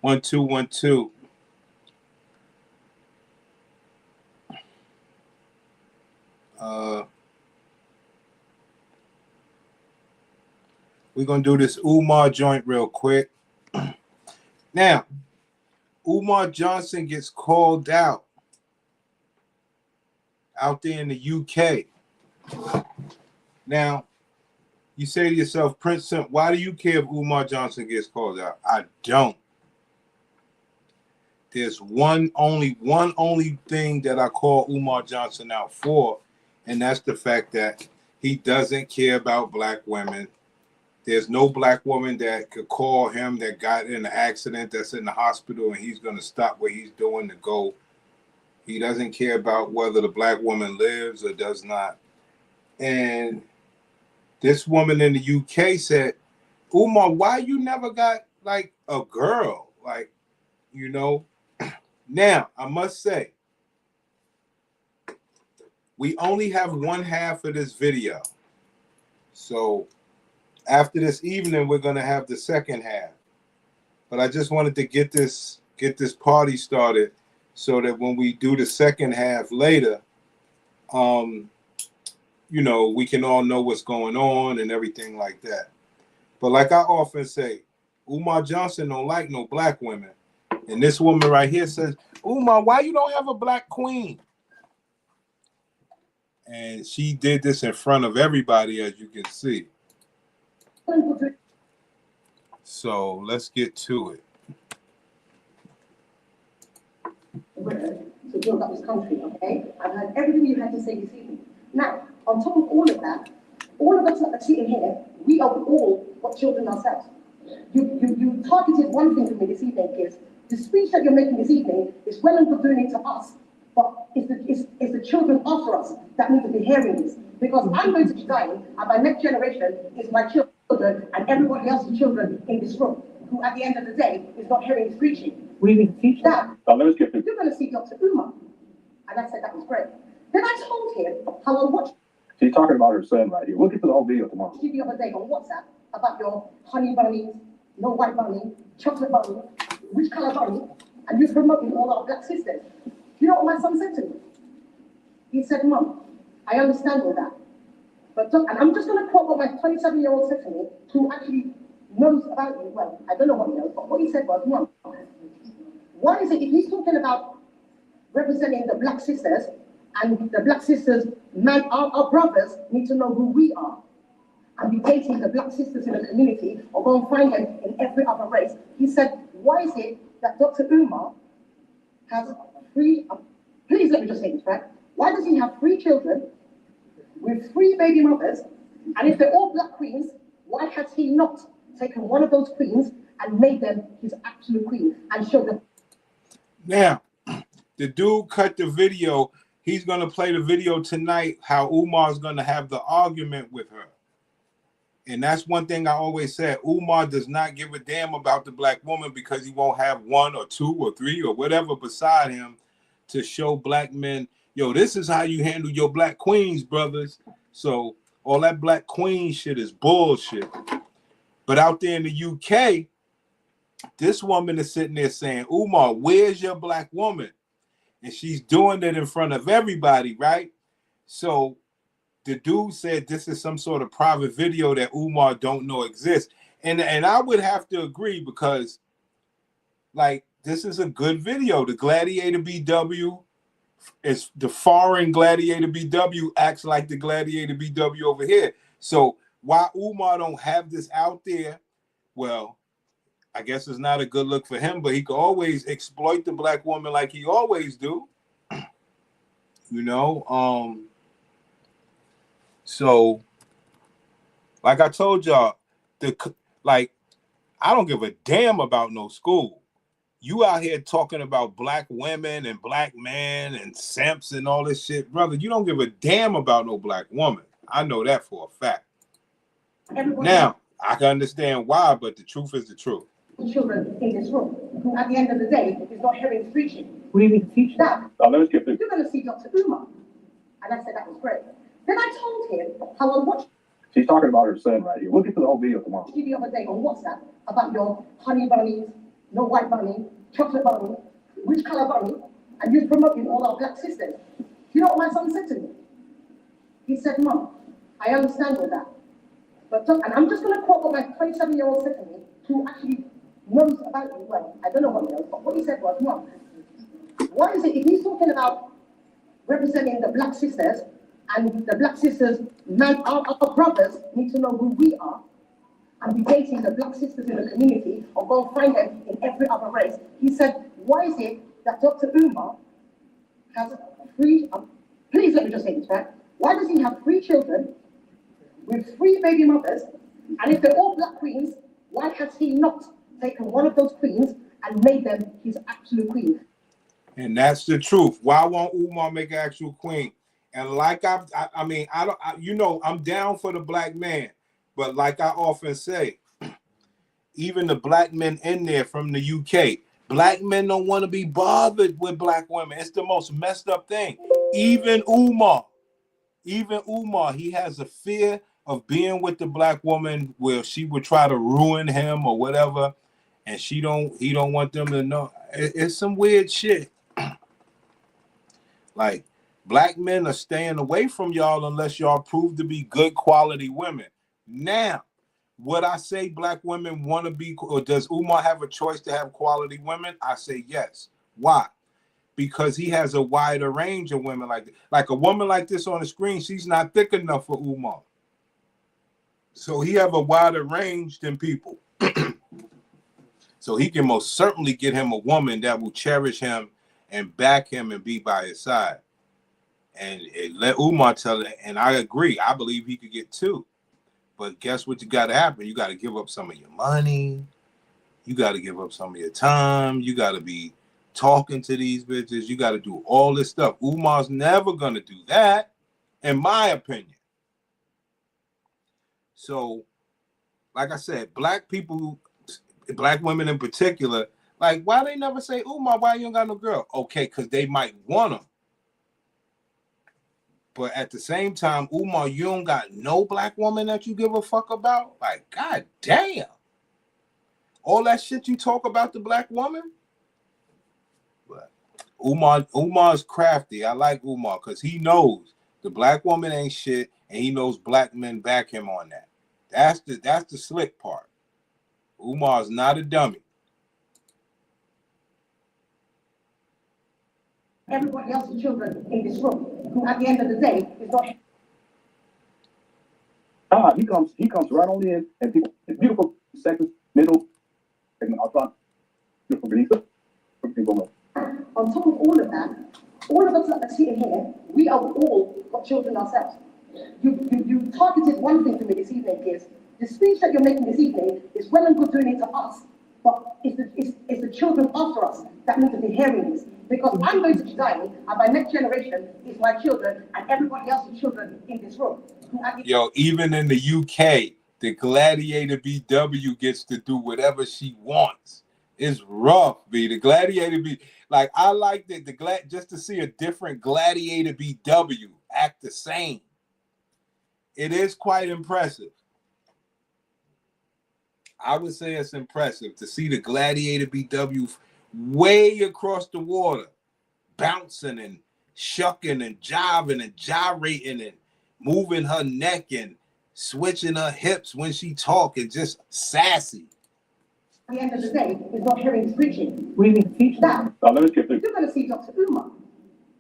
One, two, 1, 2. We're going to do this Umar joint real quick. Now, Umar Johnson gets called out there in the UK. Now, you say to yourself, Prince, why do you care if Umar Johnson gets called out? I don't. There's one only thing that I call Umar Johnson out for, and that's the fact that he doesn't care about black women. There's no black woman that could call him that got in an accident that's in the hospital and he's going to stop what he's doing to go. He doesn't care about whether the black woman lives or does not. And this woman in the UK said, Umar, why you never got like a girl? Like, you know. Now, I must say, we only have one half of this video. So after this evening, we're going to have the second half. But I just wanted to get this party started so that when we do the second half later, you know, we can all know what's going on and everything like that. But like I often say, Umar Johnson don't like no black women. And this woman right here says, Umar, why you don't have a black queen? And she did this in front of everybody, as you can see. So let's get to it. To build up this country, okay? I've heard everything you had to say this evening. Now, on top of all of that, all of us that are sitting here, we have all got children ourselves. You targeted one thing to me this evening, kids. The speech that you're making this evening is well and good doing it to us, but it's the children after us that need to be hearing this. Because I'm going to be dying, and my next generation is my children and everybody else's children in this room, who at the end of the day is not hearing this preaching. We need to teach that. Now, let us get this. You're going to see Dr. Umar. And I said that was great. Then I told him how I watched. She's talking about her son right here. We'll get to the whole video tomorrow. The other day on WhatsApp about your honey bunnies, no white bunny, chocolate bunny, which color bunny, and you're promoting all our black sisters. You know what my son said to me? He said, Mom, I understand all that. But and I'm just going to quote what my 27-year-old said to me, who actually knows about you. Well, I don't know what he knows, but what he said was, Mom, why is it if he's talking about representing the black sisters, and the black sisters, our brothers, need to know who we are, and be dating the black sisters in the community, or go and find them in every other race. He said, why is it that Dr. Umar has three, please let me just say this, right? Why does he have 3 children with 3 baby mothers, and if they're all black queens, why has he not taken one of those queens and made them his absolute queen and showed them? Now, the dude cut the video. He's going to play the video tonight, how Umar's going to have the argument with her. And that's one thing I always said. Umar does not give a damn about the black woman because he won't have 1 or 2 or 3 or whatever beside him to show black men, yo, this is how you handle your black queens, brothers. So all that black queen shit is bullshit. But out there in the UK, this woman is sitting there saying, Umar, where's your black woman? And she's doing it in front of everybody, right? So the dude said this is some sort of private video that Umar don't know exists. And I would have to agree because, like, this is a good video. The Gladiator BW is the foreign Gladiator BW acts like the Gladiator BW over here. So why Umar don't have this out there? Well, I guess it's not a good look for him, but he could always exploit the black woman like he always do. You know, so like I told y'all, I don't give a damn about no school. You out here talking about black women and black men and simps and all this shit, brother. You don't give a damn about no black woman. I know that for a fact. Now, I can understand why, but the truth is the truth. Children in this room, who at the end of the day is not hearing the preaching. We need to teach that. Now, let us get this. You're going to see Dr. Umar. And I said that was great. Then I told him how I watched. She's talking about her son right here. We'll get to the whole video tomorrow. The other day on WhatsApp about your honey bunnies, no white bunny, chocolate bunny, which color bunny, and you're promoting all our black sisters. You know what my son said to me? He said, Mom, I understand all that. But and I'm just going to quote what my 27-year-old said to me, who actually knows about you well. I don't know what he knows, but what he said was, Mom, why is it if he's talking about representing the black sisters, and the black sisters, our brothers, need to know who we are, and be dating the black sisters in the community, or go and find them in every other race? He said, why is it that Dr. Umar has three, please let me just say this, right? Why does he have 3 children with 3 baby mothers, and if they're all black queens, why has he not taken one of those queens and made them his absolute queen? And that's the truth. Why won't Umar make an actual queen? And like I mean, you know, I'm down for the black man, but like I often say, even the black men in there from the UK, black men don't want to be bothered with black women. It's the most messed up thing. Even Umar, he has a fear of being with the black woman where she would try to ruin him or whatever, and he don't want them to know. It's some weird shit. Like, black men are staying away from y'all unless y'all prove to be good quality women. Now, would I say black women want to be, or does Umar have a choice to have quality women? I say yes. Why? Because he has a wider range of women like that. Like a woman like this on the screen, she's not thick enough for Umar. So he have a wider range than people. So he can most certainly get him a woman that will cherish him and back him and be by his side. And let Umar tell it. And I agree. I believe he could get 2. But guess what you got to happen? You got to give up some of your money. You got to give up some of your time. You got to be talking to these bitches. You got to do all this stuff. Umar's never going to do that, in my opinion. So, like I said, black people, black women in particular, like, why they never say, Umar, why you don't got no girl? Okay, because they might want them. But at the same time, Umar, you don't got no black woman that you give a fuck about? Like, god damn. All that shit you talk about the black woman? But Umar's crafty. I like Umar because he knows the black woman ain't shit, and he knows black men back him on that. That's the slick part. Umar's not a dummy. Everybody else's children in this room, who at the end of the day is not. He comes right on in, and people, beautiful seconds, middle, and I thought, beautiful beneath it. On top of all of that, all of us that are sitting here, we are all got children ourselves. You targeted one thing to me this evening, is the speech that you're making this evening is well and good doing it to us, but it's the children after us that need to be hearing this. Because I'm going to be dying, and my next generation is my children and everybody else's children in this room. Yo, even in the UK, the Gladiator BW gets to do whatever she wants. It's rough, B. The Gladiator B, like, I like just to see a different Gladiator BW act the same. It is quite impressive. I would say it's impressive to see the Gladiator BW way across the water, bouncing and shucking and jiving and gyrating and moving her neck and switching her hips when she talk, and just sassy. At the end of the day, is not hearing his preaching. We need to teach that. Let us get You're going to see Dr. Umar.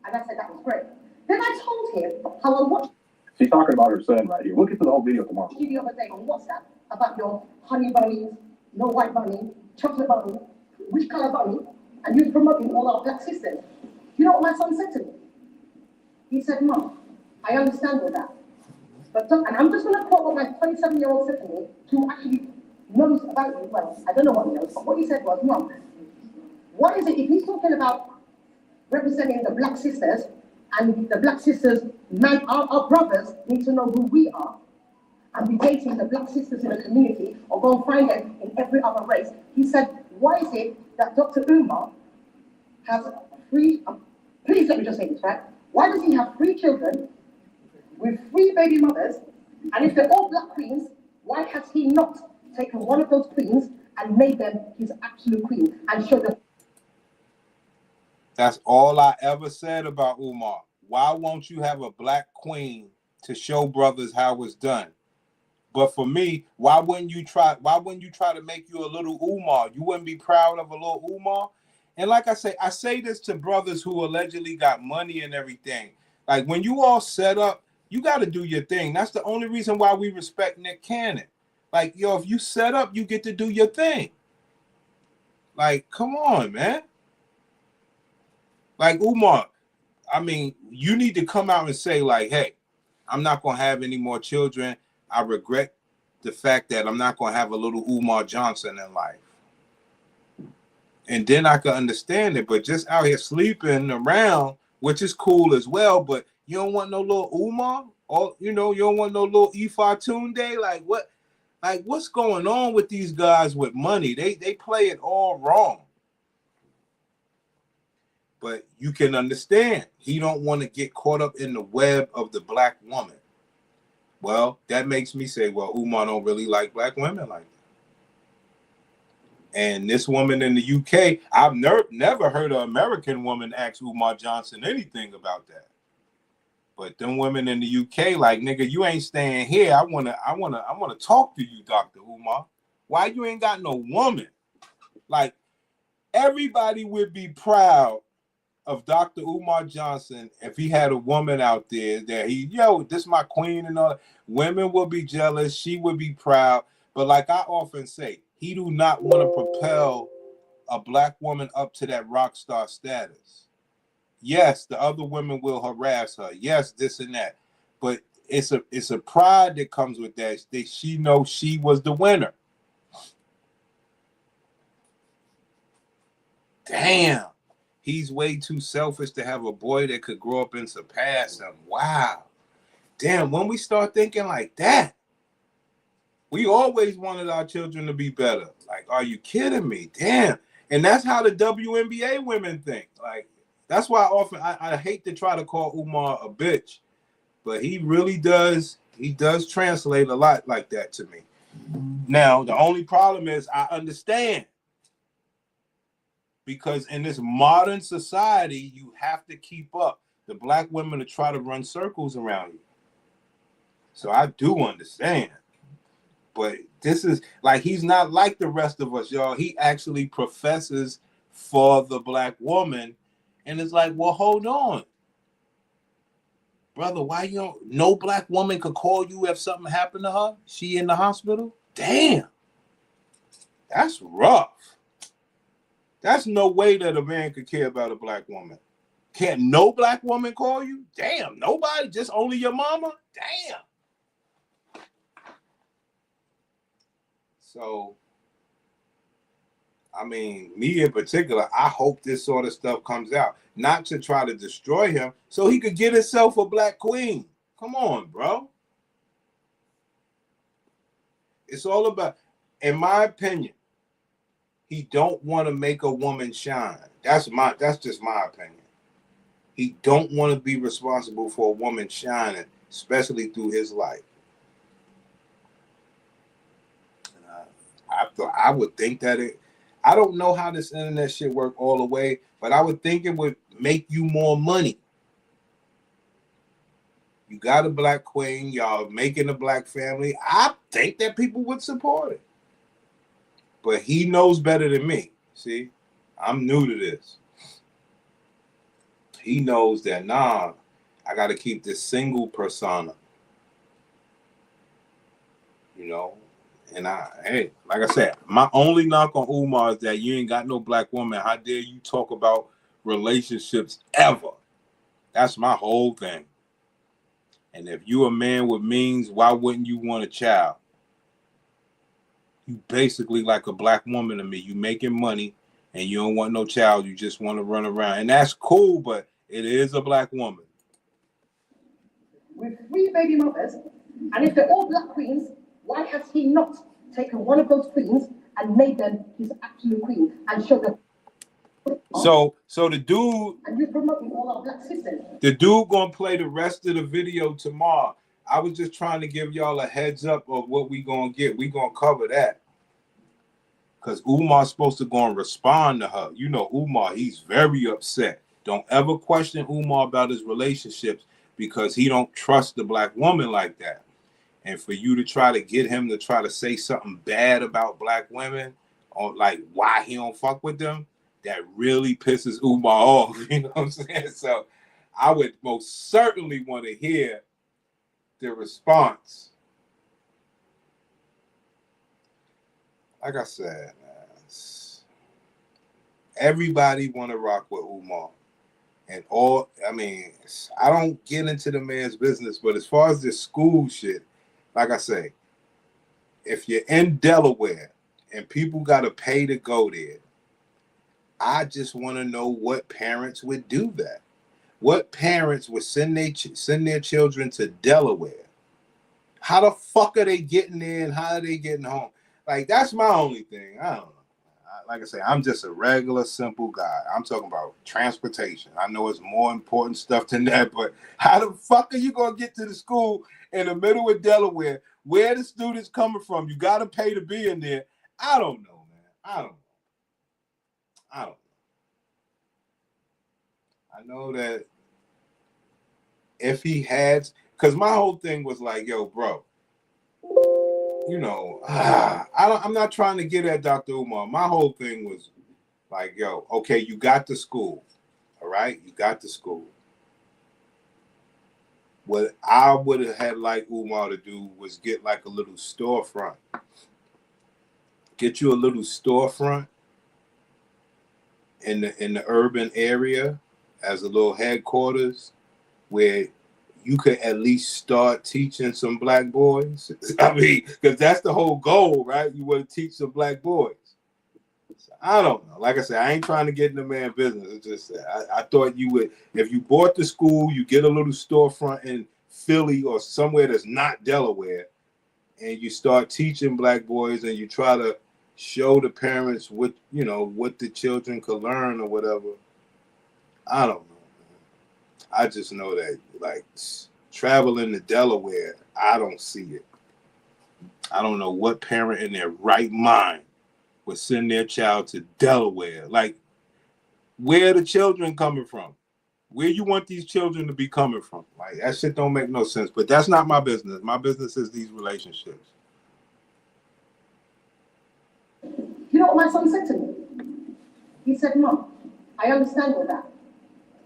And I said that was great. Then I told him how I watched. She's talking about her son right here. We'll get to the whole video tomorrow. The other day on WhatsApp about your honey bunnies, no white bunny, chocolate bunny, which color bunny, and you're promoting all our black sisters. You know what my son said to me? He said, Mom, I understand all that. But and I'm just going to quote what my 27-year-old said to me, who actually knows about you well. I don't know what he knows, but what he said was, Mom, what is it if he's talking about representing the black sisters, and the black sisters, our brothers, need to know who we are, and be dating the black sisters in the community, or go and find them in every other race? He said, why is it that Dr. Umar has 3, please let me just say this, right? Why does he have 3 children with 3 baby mothers, and if they're all black queens, why has he not taken one of those queens and made them his absolute queen and showed them. That's all I ever said about Umar. Why won't you have a black queen to show brothers how it's done? But for me, why wouldn't you try to make you a little Umar? You wouldn't be proud of a little Umar? And like I say this to brothers who allegedly got money and everything. Like when you all set up, you got to do your thing. That's the only reason why we respect Nick Cannon. Like, yo, if you set up, you get to do your thing. Like, come on, man. Like Umar, I mean, you need to come out and say, like, hey, I'm not going to have any more children. I regret the fact that I'm not going to have a little Umar Johnson in life. And then I could understand it. But just out here sleeping around, which is cool as well, but you don't want no little Umar? Or, you don't want no little Ifa Tunde? Like, what? Like, what's going on with these guys with money? They play it all wrong. But you can understand. He don't want to get caught up in the web of the black woman. Well, that makes me say, well, Umar don't really like black women like that. And this woman in the UK, I've never heard an American woman ask Umar Johnson anything about that. But them women in the UK, like, nigga, you ain't staying here. I wanna talk to you, Dr. Umar. Why you ain't got no woman? Like, everybody would be proud of Dr. Umar Johnson if he had a woman out there that this my queen and all. Women will be jealous. She would be proud. But like I often say, he do not want to propel a black woman up to that rock star status. Yes, the other women will harass her. Yes, this and that. But it's a pride that comes with that. She knows she was the winner. Damn. He's way too selfish to have a boy that could grow up and surpass him. Wow. Damn, when we start thinking like that, we always wanted our children to be better. Like, are you kidding me? Damn. And that's how the WNBA women think. Like, that's why often I hate to try to call Umar a bitch, but he really does. He does translate a lot like that to me. Now, the only problem is I understand. Because in this modern society, you have to keep up. The black women to try to run circles around you. So I do understand. But this is like, he's not like the rest of us, y'all. He actually professes for the black woman. And it's like, well, hold on. Brother, why no black woman could call you if something happened to her? She in the hospital? Damn. That's rough. That's no way that a man could care about a black woman. Can't no black woman call you? Damn, nobody? Just only your mama? Damn. So, I mean, me in particular, I hope this sort of stuff comes out. Not to try to destroy him, so he could get himself a black queen. Come on, bro. It's all about, in my opinion, he don't want to make a woman shine. That's just my opinion. He don't want to be responsible for a woman shining, especially through his life. I would think that I don't know how this internet shit work all the way, but I would think it would make you more money. You got a black queen, y'all making a black family. I think that people would support it. But he knows better than me. See, I'm new to this. He knows that, nah, I got to keep this single persona. And hey, like I said, my only knock on Umar is that you ain't got no black woman. How dare you talk about relationships ever? That's my whole thing. And if you a man with means, why wouldn't you want a child? You basically like a black woman to me. You making money and you don't want no child. You just want to run around. And that's cool, but it is a black woman. With 3 baby mothers, and if they're all black queens, why has he not taken one of those queens and made them his absolute queen and showed them? So the dude, and you're promoting all our black sisters. The dude gonna play the rest of the video tomorrow. I was just trying to give y'all a heads up of what we gonna get. We gonna cover that. because Umar's supposed to go and respond to her. You know, Umar, he's very upset. Don't ever question Umar about his relationships because he don't trust the black woman like that. And for you to try to get him to try to say something bad about black women or like why he don't fuck with them, that really pisses Umar off. You know what I'm saying? So I would most certainly want to hear the response. Like I said, man, everybody want to rock with Umar. And I mean, I don't get into the man's business, but as far as this school shit, like I say, if you're in Delaware and people got to pay to go there, I just want to know what parents would do that. What parents would send their children to Delaware? How the fuck are they getting there and how are they getting home? Like, that's my only thing. I don't know. Like I say, I'm just a regular, simple guy. I'm talking about transportation. I know it's more important stuff than that, but how the fuck are you going to get to the school in the middle of Delaware? Where the students coming from? You got to pay to be in there. I don't know, man. I don't know. I know that if he had, because my whole thing was like, yo, bro, you know, I'm not trying to get at Dr. Umar. My whole thing was like, yo, okay, you got the school, all right? You got the school. What I would have had like Umar to do was get like a little storefront. Get you a little storefront in the urban area as a little headquarters where you could at least start teaching some black boys. I mean, because that's the whole goal, right? You want to teach some black boys. So, I don't know. Like I said, I ain't trying to get in the man's business. It's just I thought you would, if you bought the school, you get a little storefront in Philly or somewhere that's not Delaware, and you start teaching black boys and you try to show the parents what, you know, what the children could learn or whatever. I don't know. I just know that, like, traveling to Delaware, I don't see it. I don't know what parent in their right mind would send their child to Delaware. Like, where are the children coming from? Where you want these children to be coming from? Like, that shit don't make no sense. But that's not my business. My business is these relationships. You know what my son said to me? He said, Mom, I understand all that.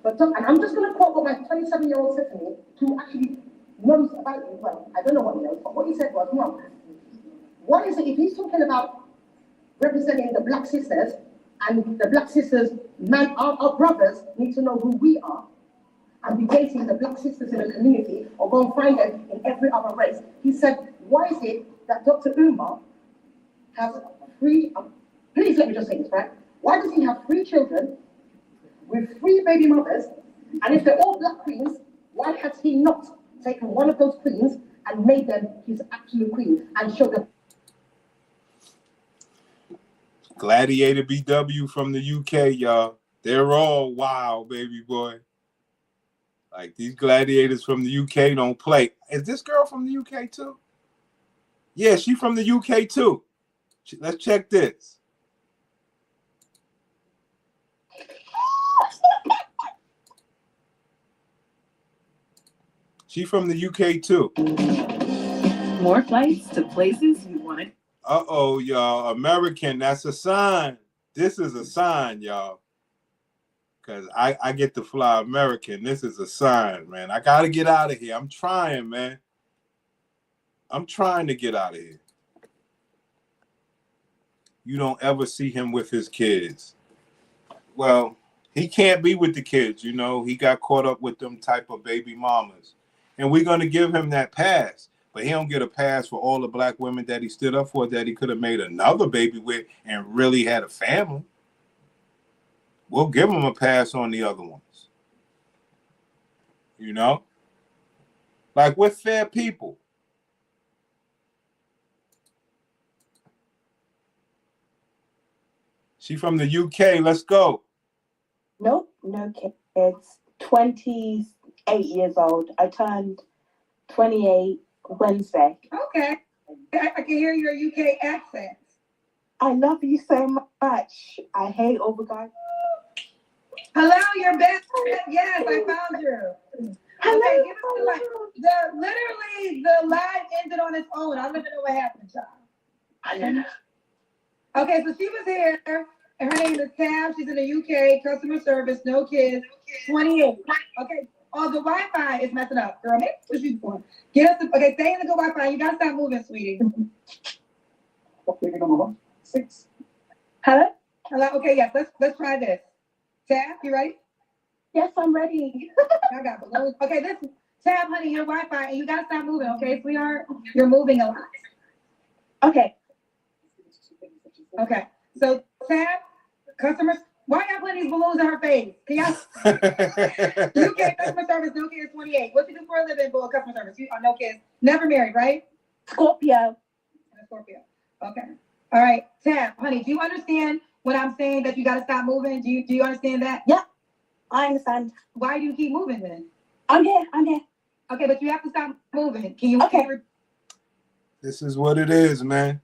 But, and I'm just going to quote what my 27-year-old said to me, who actually knows about it. Well, I don't know what he knows, but what he said was, Mom, what is it if he's talking about representing the black sisters, and the black sisters, our brothers, need to know who we are, and be dating the black sisters in the community, or go and find them in every other race. He said, why is it that Dr. Umar has three, please let me just say this, right? Why does he have 3 children with 3 baby mothers, and if they're all black queens, why has he not taken one of those queens and made them his absolute queen and showed them? Gladiator BW from the UK, y'all. They're all wild, baby boy. Like, these gladiators from the UK don't play. Is this girl from the UK too? Yeah, she from the UK too. Let's check this. She from the UK too. More flights to places you wanted. Uh-oh, y'all. American, that's a sign. This is a sign, y'all. Because I get to fly American. This is a sign, man. I got to get out of here. I'm trying, man. I'm trying to get out of here. You don't ever see him with his kids. Well, he can't be with the kids, you know. He got caught up with them type of baby mamas. And we're going to give him that pass. But he don't get a pass for all the black women that he stood up for that he could have made another baby with and really had a family. We'll give him a pass on the other ones. You know? Like, we're fair people. She from the UK. Let's go. Nope, no kids. 28 years old. I turned 28 Wednesday. Okay. I can hear your UK accent. I love you so much. I hate all the guys. Hello, you're back. Yes, I found you. Hello. Okay, give us the light. Literally, the live ended on its own. I don't even know what happened, y'all. I don't know. Okay, so she was here, and her name is Tab. She's in the UK, customer service, no kids, 28. Okay, oh, the Wi-Fi is messing up, girl. Maybe what you doing? Get us the, okay, stay in the good Wi-Fi. You gotta stop moving, sweetie. Number 6. Hello? Hello, okay, yes, let's try this. Tab, you ready? Yes, I'm ready. I got balloons. Okay, listen, Tab, honey, your Wi-Fi, and you gotta stop moving, okay, sweetheart? You're moving a lot. Okay. Okay, so Tab, customers, why y'all putting these balloons in her face? Can y'all? UK customer service, no kids, 28. What you do for a living for customer service? You are no kids, never married, right? Scorpio. Scorpio. Okay. All right, Tab, honey, do you understand when I'm saying that you got to stop moving? Do you understand that? Yeah, I understand. Why do you keep moving then? I'm here. Okay, but you have to stop moving. Can you? Okay. This is what it is, man.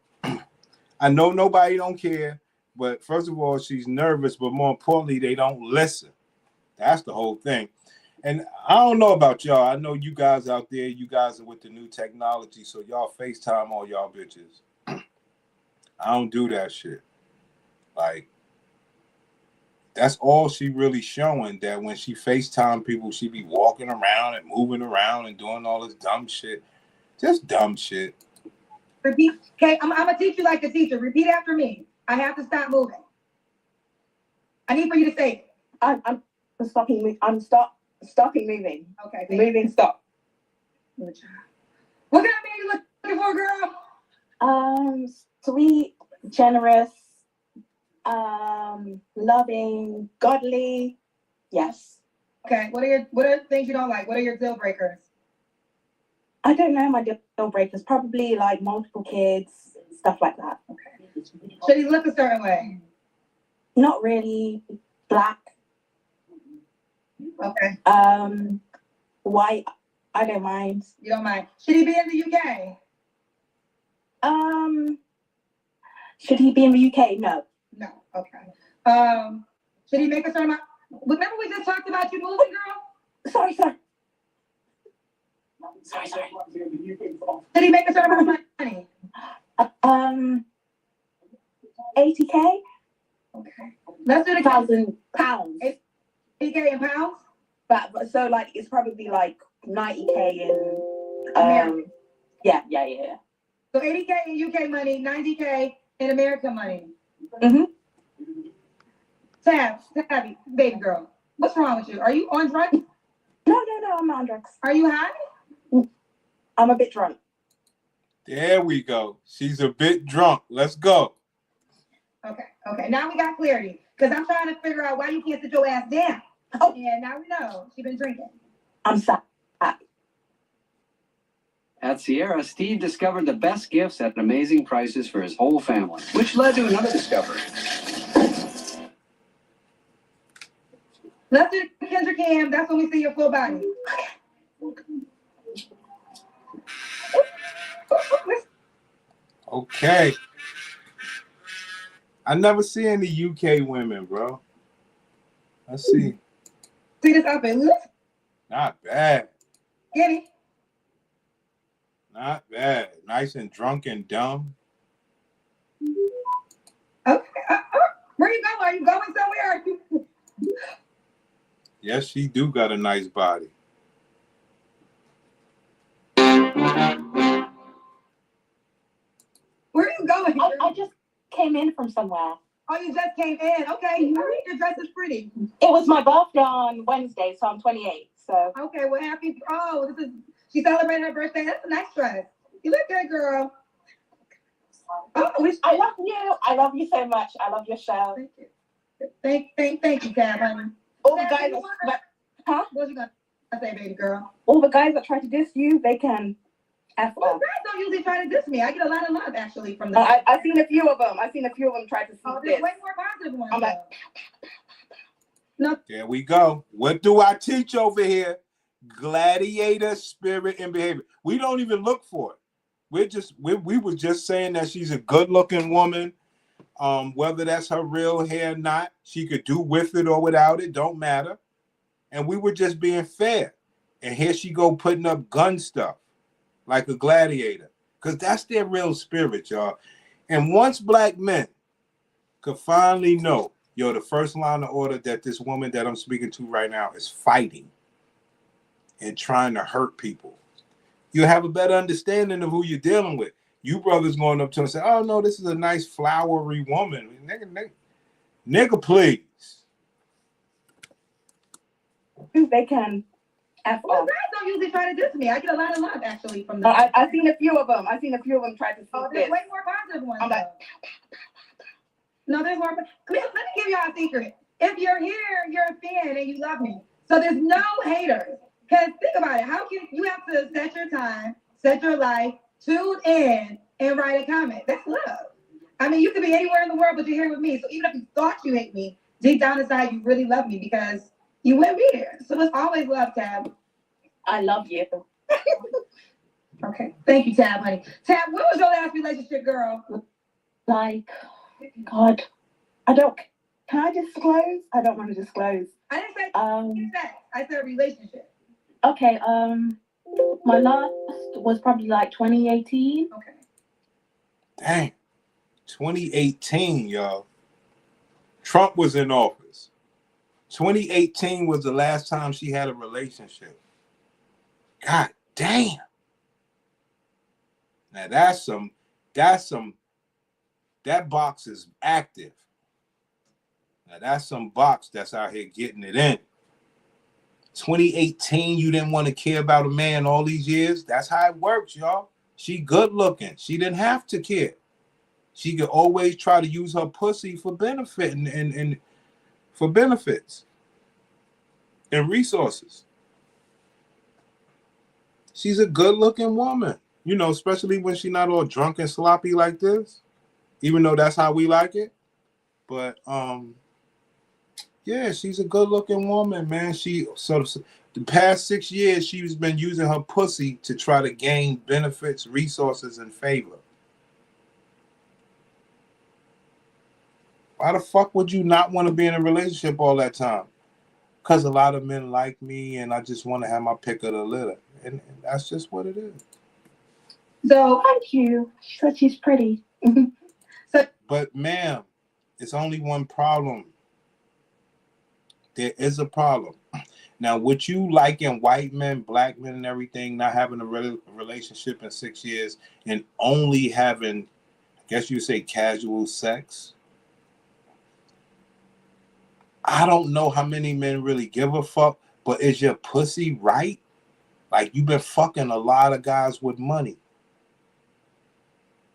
I know nobody don't care, but first of all, she's nervous, but more importantly, they don't listen. That's the whole thing. And I don't know about y'all. I know you guys out there, you guys are with the new technology, so y'all FaceTime all y'all bitches. I don't do that shit. Like, that's all she really showing, that when she FaceTime people, she be walking around and moving around and doing all this dumb shit. Just dumb shit. Repeat. Okay, I'm gonna teach you like a teacher. Repeat after me. I have to stop moving. I need for you to say it. I'm stopping. Stopping moving. Okay. Moving. Stop. What kind of man you looking for, girl? Sweet, generous, loving, godly. Yes. Okay. What are the things you don't like? What are your deal breakers? I don't know my deal breakers. Probably like multiple kids, stuff like that. Okay. Should he look a certain way? Not really. Black. Okay. White. I don't mind. You don't mind. Should he be in the UK? Should he be in the UK? No. No. Okay. Should he make a certain amount? Remember we just talked about you moving, girl? Sorry. Should he make a certain amount of money? 80K? Okay. Let's do the £1,000. 80K in pounds? But so like it's probably like 90K in American. Yeah. So 80K in UK money, 90K in American money. Mm-hmm. Tabby, baby girl, what's wrong with you? Are you on drugs? No, I'm not on drugs. Are you high? I'm a bit drunk. There we go. She's a bit drunk. Let's go. Okay. Now we got clarity. Because I'm trying to figure out why you can't sit your ass down. Oh, yeah, now we know. She's been drinking. I'm sad. At Sierra, Steve discovered the best gifts at amazing prices for his whole family, which led to another discovery. Let's do Kendra Cam. That's when we see your full body. Okay. I never see any UK women, bro. Let's see. See this outfit? Not bad. Get it? Not bad. Nice and drunk and dumb. Okay. Where you going? Are you going somewhere? Are you... Yes, she do got a nice body. Where are you going? I just came in from somewhere. Oh, you just came in. Okay. All right. Your dress is pretty. It was my birthday on Wednesday, so I'm 28. So Okay. Well, happy. Oh, she celebrated her birthday. That's a nice dress. You look good, girl. Oh, I love you. I love you so much. I love your show. Thank you. Thank you, Tab, honey. All the Tab, guys, you want- huh? What you gonna say, baby girl? All the guys that try to diss you, they can F Well, off. guys don't usually try to diss me. I get a lot of love actually from the. I've seen a few of them. Try to Oh, see there's this. way more positive ones. I'm like, No, There we go. What do I teach over here? Gladiator spirit and behavior. We don't even look for it. We were just saying that she's a good-looking woman, Whether that's her real hair or not, she could do with it or without it, don't matter. And we were just being fair. And here she go putting up gun stuff like a gladiator. Because that's their real spirit, y'all. And once black men could finally know, yo, the first line of order that this woman that I'm speaking to right now is fighting and trying to hurt people, you have a better understanding of who you're dealing with. You brothers going up to her and say, oh, no, this is a nice flowery woman. Nigga, please. They can F Well, off. guys don't usually try to do to me. I get a lot of love actually from them. I've seen a few of them. I've seen a few of them try to Oh, speak there's this. way more positive ones. I'm like, no, there's more. Let me give y'all a secret. If you're here, you're a fan and you love me. So there's no haters. Because think about it. How can you have to set your time, set your life, tune in, and write a comment? That's love. I mean, you could be anywhere in the world, but you're here with me. So even if you thought you hate me, deep down inside, you really love me because you wouldn't be there. So it's always love, Tab. I love you. Okay. Thank you, Tab, honey. Tab, when was your last relationship, girl? Like, God, can I disclose? I don't want to disclose. I didn't say sex. I said relationship. Okay, my last was probably like 2018. Okay. Dang. 2018, y'all. Trump was in office. 2018 was the last time she had a relationship. God damn. Now that box is active. Now that's some box that's out here getting it in. 2018, you didn't want to care about a man all these years. That's how it works, y'all. She good looking. She didn't have to care. She could always try to use her pussy for benefit and for benefits and resources. She's a good looking woman, you know, especially when she's not all drunk and sloppy like this, even though that's how we like it. But yeah, she's a good looking woman, man. The past 6 years, she's been using her pussy to try to gain benefits, resources, and favor. Why the fuck would you not want to be in a relationship all that time? Because a lot of men like me and I just want to have my pick of the litter. And that's just what it is. So Thank you. She said she's pretty. But ma'am, it's only one problem. There is a problem. Now, with you liking white men, black men, and everything, not having a relationship in 6 years and only having, I guess you say, casual sex, I don't know how many men really give a fuck, but is your pussy right? Like, you've been fucking a lot of guys with money.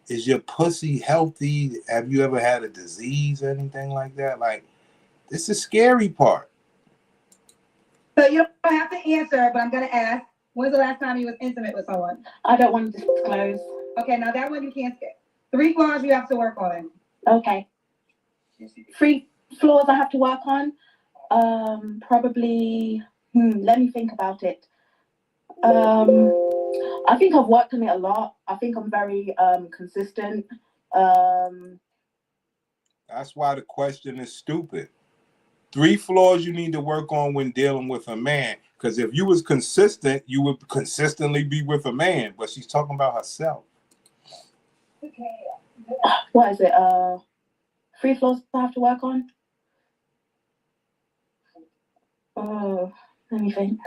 Is your pussy healthy? Have you ever had a disease or anything like that? Like, this is the scary part. So you don't have to answer, but I'm gonna ask. When's the last time you was intimate with someone? I don't want to disclose. Okay, now that one you can't skip. 3 flaws you have to work on. Okay. 3 floors I have to work on. Probably. Let me think about it. I think I've worked on it a lot. I think I'm very consistent. That's why the question is stupid. 3 flaws you need to work on when dealing with a man. Because if you was consistent, you would consistently be with a man. But she's talking about herself. What is it? 3 floors I have to work on. Oh, let me think.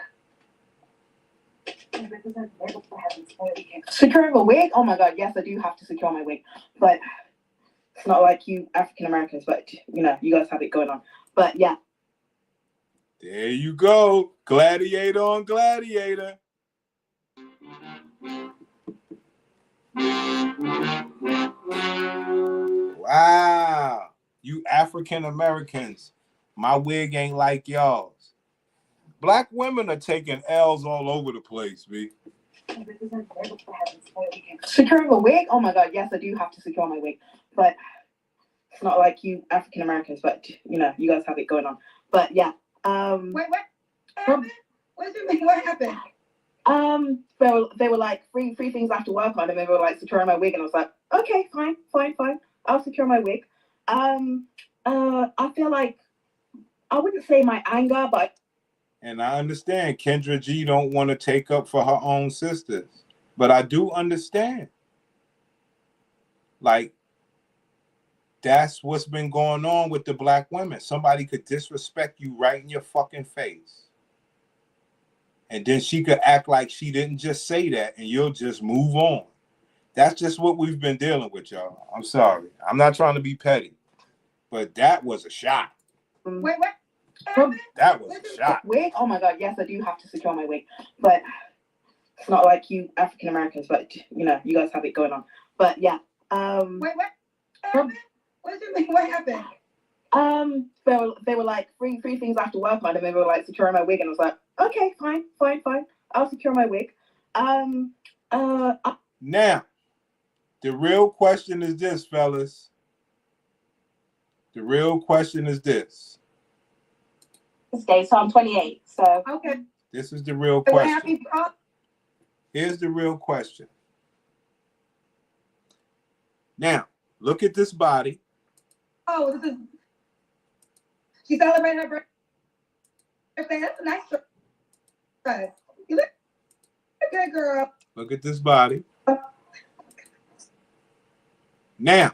Securing a wig? Oh my god, yes, I do have to secure my wig. But it's not like you African Americans, but you know, you guys have it going on. But yeah. There you go. Gladiator on gladiator. Wow. You African Americans, my wig ain't like y'all's. Black women are taking L's all over the place, B. Securing a wig? Oh my god, yes, I do have to secure my wig. But it's not like you African Americans, but you know, you guys have it going on. But yeah. Wait, what happened? What do you mean? What happened? They were like 3 things I have to work on, and they were like securing my wig, and I was like, okay, fine. I'll secure my wig. I feel like I wouldn't say my anger, but And I understand Kendra G don't want to take up for her own sisters, but I do understand. Like, that's what's been going on with the black women. Somebody could disrespect you right in your fucking face. And then she could act like she didn't just say that and you'll just move on. That's just what we've been dealing with, y'all. I'm sorry. I'm not trying to be petty, but that was a shot. Wait. That was a shot. wig. Oh my god, yes, I do have to secure my wig, but it's not like you African Americans, but you know, you guys have it going on. But yeah, Wait. What did you mean? What happened? they were like three things I have to work on, and they were like securing my wig, and I was like, okay, fine, I'll secure my wig. Now, the real question is this, fellas. The real question is this. Day, so I'm 28. So Okay. This is the real So question. happy. Here's the real question. Now, look at this body. Oh, this is. She celebrated her birthday. That's a nice surprise. You look good, girl. Look at this body. Now,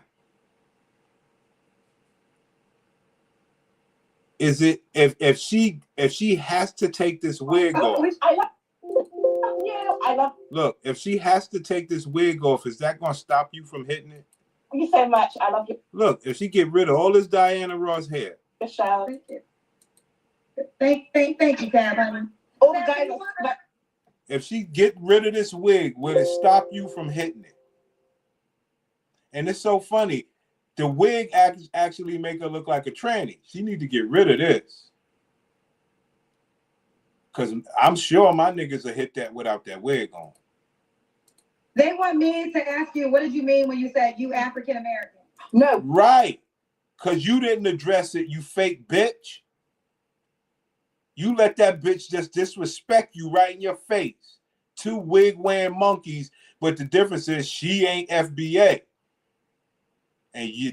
is it if she has to take this wig off? I love you. I love Look, if she has to take this wig off, is that gonna stop you from hitting it? you so much. I love you, Look, if she get rid of all this Diana Ross hair, Michelle. Thank you. Thank you, Tab. honey. All the guys. But if she get rid of this wig, will it stop you from hitting it? And it's so funny. The wig actually make her look like a tranny. She need to get rid of this. Because I'm sure my niggas will hit that without that wig on. They want me to ask you, what did you mean when you said you African American? No, Right. Because you didn't address it, you fake bitch. You let that bitch just disrespect you right in your face. Two wig-wearing monkeys, but the difference is she ain't FBA. And you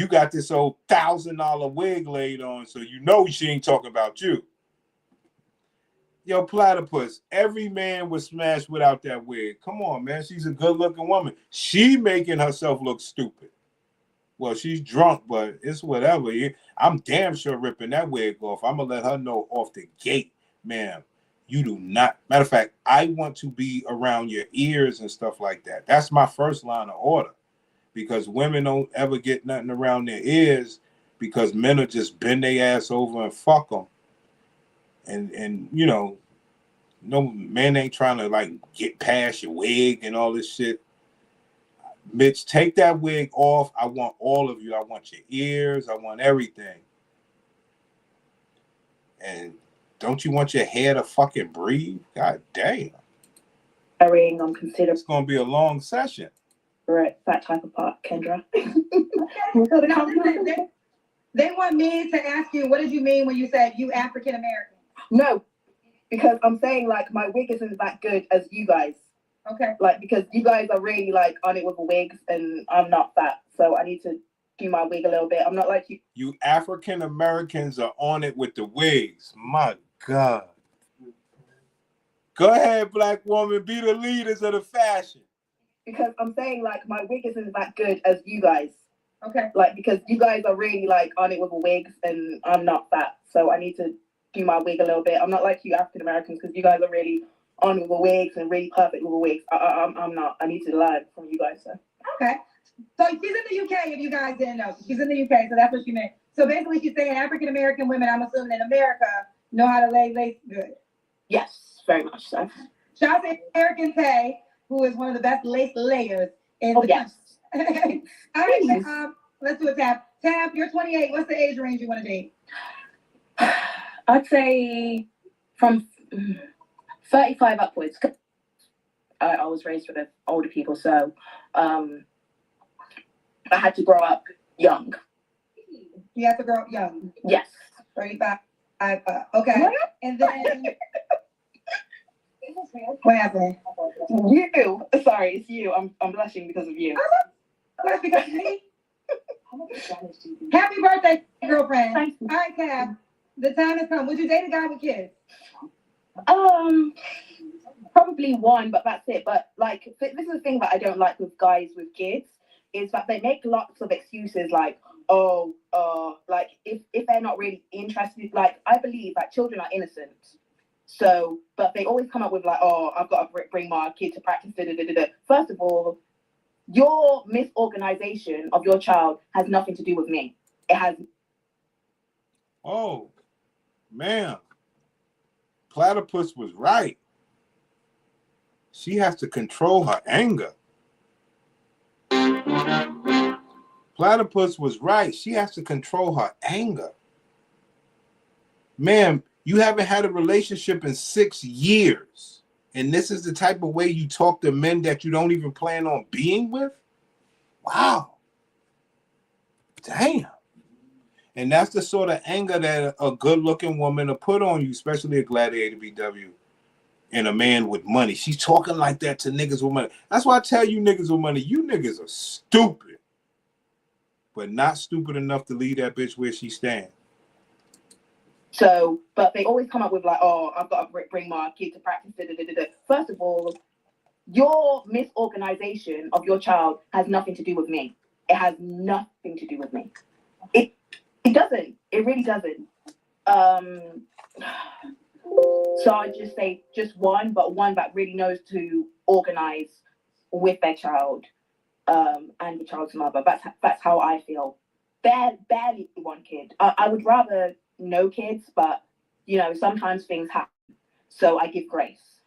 got this old $1,000 wig laid on, so you know she ain't talking about you. Yo, Platypus, every man was smashed without that wig. Come on, man. She's a good-looking woman. She making herself look stupid. Well, she's drunk, but it's whatever. I'm damn sure ripping that wig off. I'm going to let her know off the gate, ma'am, you do not. Matter of fact, I want to be around your ears and stuff like that. That's my first line of order. Because women don't ever get nothing around their ears because men will just bend their ass over and fuck them. And you know, no man ain't trying to like get past your wig and all this shit. Bitch, take that wig off. I want all of you. I want your ears. I want everything. And don't you want your hair to fucking breathe? God damn. I'm considered It's gonna be a long session. that type of part, Kendra. Now, listen, they want me to ask you, what did you mean when you said you African American? No, because I'm saying like my wig isn't that good as you guys. Okay. Like because you guys are really like on it with the wigs, and I'm not that, so I need to do my wig a little bit. I'm not like you. You African Americans are on it with the wigs. My God. Go ahead, black woman. Be the leaders of the fashion. Because I'm saying like my wig isn't that good as you guys. Okay. Like because you guys are really like on it with the wigs, and I'm not that, so I need to do my wig a little bit. I'm not like you African Americans because you guys are really on with the wigs and really perfect with the wigs. I'm not. I need to learn from you guys. So. Okay. So she's in the UK, if you guys didn't know. She's in the UK, so that's what she meant. So basically she's saying African American women, I'm assuming in America, know how to lay lace good. Yes, very much so. Shout out to American Tay, who is one of the best lace layers in Oh the yes. All right, let's do a Tab. Tab, you're 28. What's the age range you want to date? I'd say from 35 upwards. I was raised with older people, so I had to grow up young. You have to grow up young. Yes. 35. Okay. And then what happened? You. Sorry, it's you. I'm blushing because of you. That's because of me. Happy birthday, girlfriend. Thank All right, Cab. The time has come. Would you date a guy with kids? Probably one, but that's it. But like, this is the thing that I don't like with guys with kids is that they make lots of excuses like, like if they're not really interested. Like, I believe that children are innocent. So, but they always come up with like, oh, I've got to bring my kid to practice. Da, da, da, da, da. First of all, your misorganization of your child has nothing to do with me. It has. Oh, man. Platypus was right. She has to control her anger. Platypus was right. She has to control her anger. Ma'am, you haven't had a relationship in 6 years. And this is the type of way you talk to men that you don't even plan on being with? Wow. Damn. And that's the sort of anger that a good-looking woman will put on you, especially a Gladiator BW and a man with money. She's talking like that to niggas with money. That's why I tell you niggas with money, you niggas are stupid, but not stupid enough to leave that bitch where she stands. So, but they always come up with like, oh, I've got to bring my kid to practice. Da, da, da, da, da. First of all, your misorganization of your child has nothing to do with me. It has nothing to do with me. It doesn't. It really doesn't. So I just say just one, but one that really knows to organize with their child, and the child's mother. That's how I feel. Barely one kid. I would rather no kids, but you know, sometimes things happen. So I give grace.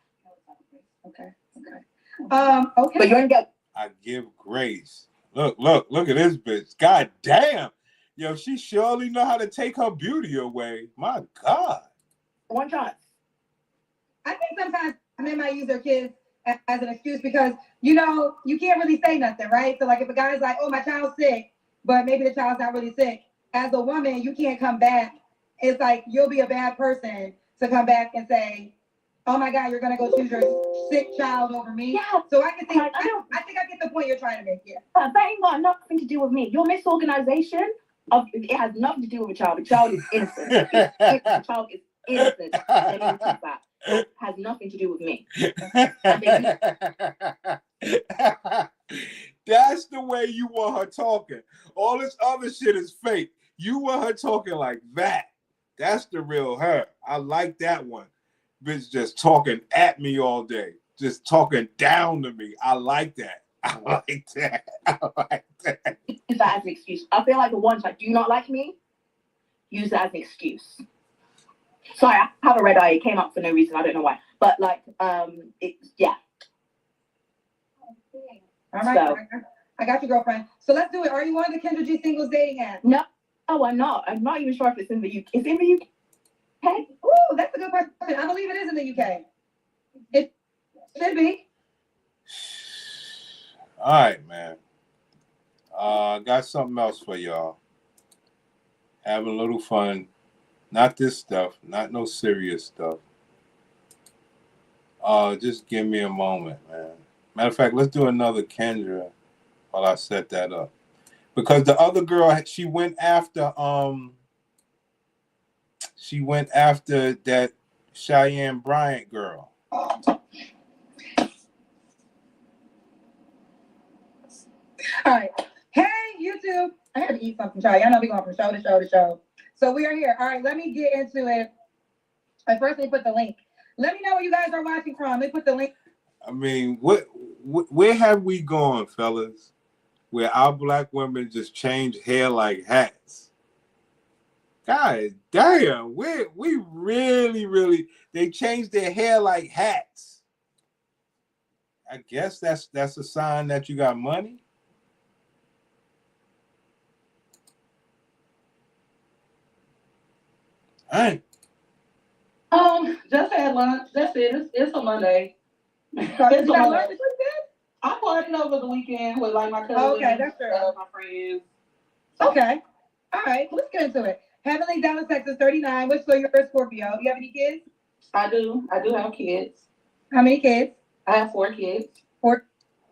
Okay. Okay. But you don't get. I give grace. Look at this bitch. God damn. Yo, she surely know how to take her beauty away. My God. One chance. I think sometimes men might use their kids as an excuse because, you know, you can't really say nothing, right? So, like, if a guy's like, oh, my child's sick, but maybe the child's not really sick, as a woman, you can't come back. It's like you'll be a bad person to come back and say, oh, my God, you're going to go choose your sick child over me. Yeah. So I can think, I don't. I think I get the point you're trying to make here. That ain't got nothing to do with me. Your misorganization of it has nothing to do with a child. The child is innocent. The child is innocent. Let me repeat that. It has nothing to do with me. That's the way you want her talking. All this other shit is fake. You want her talking like that. That's the real her. I like that one. Bitch just talking at me all day. Just talking down to me. I like that. I like that. I like that. Use that as an excuse. I feel like the ones that do not like me use that as an excuse. Sorry, I have a red eye. It came up for no reason. I don't know why. But like, yeah. All right. So, I got you, girlfriend. So let's do it. Are you on the Kendra G singles dating app? no, I'm not. I'm not even sure if it's in the UK. It's in the UK. Ooh, that's a good question. I believe it is in the UK. It should be. All right, man. Got something else for y'all. Having a little fun. Not this stuff. Not no serious stuff. Just give me a moment, man. Matter of fact, let's do another Kendra while I set that up. Because the other girl, she went after that Cheyenne Bryant girl. All right. Hey, YouTube. I had to eat something, y'all. Y'all know we going from show to show to show. So we are here. All right, let me get into it. But first, let me put the link. Let me know where you guys are watching from. Let me put the link. I mean, where have we gone, fellas? Where our black women just change hair like hats. God damn, we really, they changed their hair like hats. I guess that's a sign that you got money. Hey. Just had lunch. That's it. It's a Monday. It's a Monday. I partied over the weekend with like my cousins. Okay, that's true. My friends. Okay. All right, let's get into it. Heavenly Dallas, Texas, 39. Which so you're a Scorpio? Do you have any kids? I do have kids. How many kids? I have 4 kids. 4.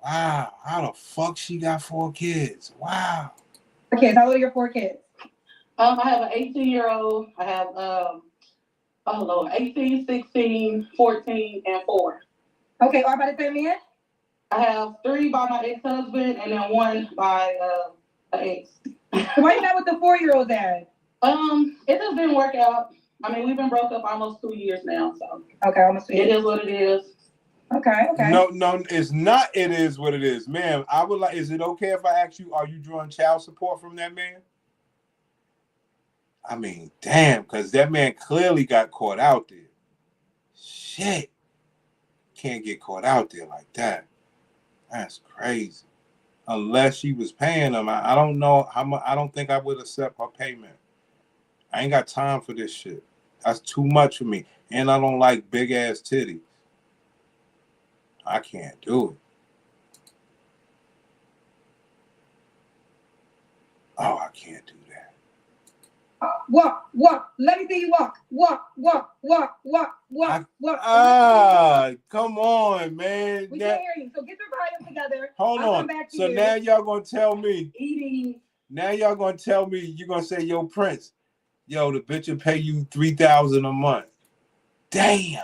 Wow, how the fuck she got 4 kids? Wow. kids. How old are your 4 kids? I have an 18-year-old. I have, oh Lord, 18, 16, 14, and 4. Okay, all by the same man? I have 3 by my ex-husband and then 1 by an ex. So why you not with the 4-year-old dad? It just didn't work out. I mean, we've been broke up almost 2 years now, so. Okay, almost 2 It years. is what it is. Okay. No, it's not. It is what it is, ma'am. I would like. Is it okay if I ask you? Are you drawing child support from that man? I mean, damn, because that man clearly got caught out there. Shit, can't get caught out there like that. That's crazy. Unless she was paying him, I don't know how much. I don't think I would accept her payment. I ain't got time for this shit. That's too much for me, and I don't like big ass titties. I can't do it. Oh, I can't do that. Walk. Let me see you walk. Walk. Come on, man. We can't hear you. So get your volume together. Hold I'll on. come back to So you. now y'all gonna tell me. Eating. Now y'all gonna tell me. You gonna say, yo, Prince, yo, the bitch will pay you $3,000 a month. Damn.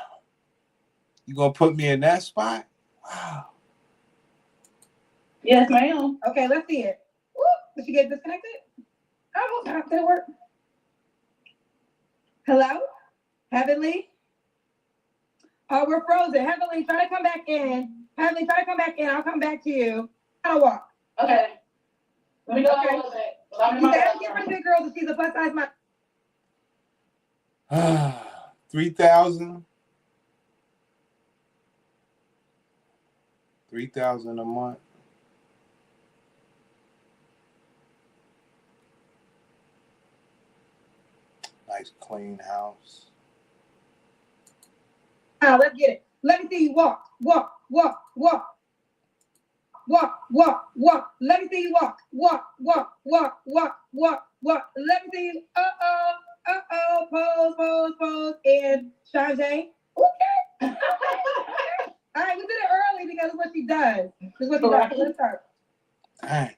You gonna put me in that spot? Wow. Yes, ma'am. Okay, let's see it. Whoop. Did she get disconnected? Oh, did it work? Hello? Heavenly? Oh, we're frozen. Heavenly, try to come back in. Heavenly, try to come back in. I'll come back to you. How to walk? Okay. Let me go Okay. a little bit. I'm in You my said, bathroom. get rid of the girl to see the plus size model. 3,000. 3,000 a month. Nice clean house. Now, let's get it. Let me see you walk. Let me see you walk. Let me see you. Pose, and change. Okay. All right, we did it early because it's what she does. It's what she does. So let's start. Dang.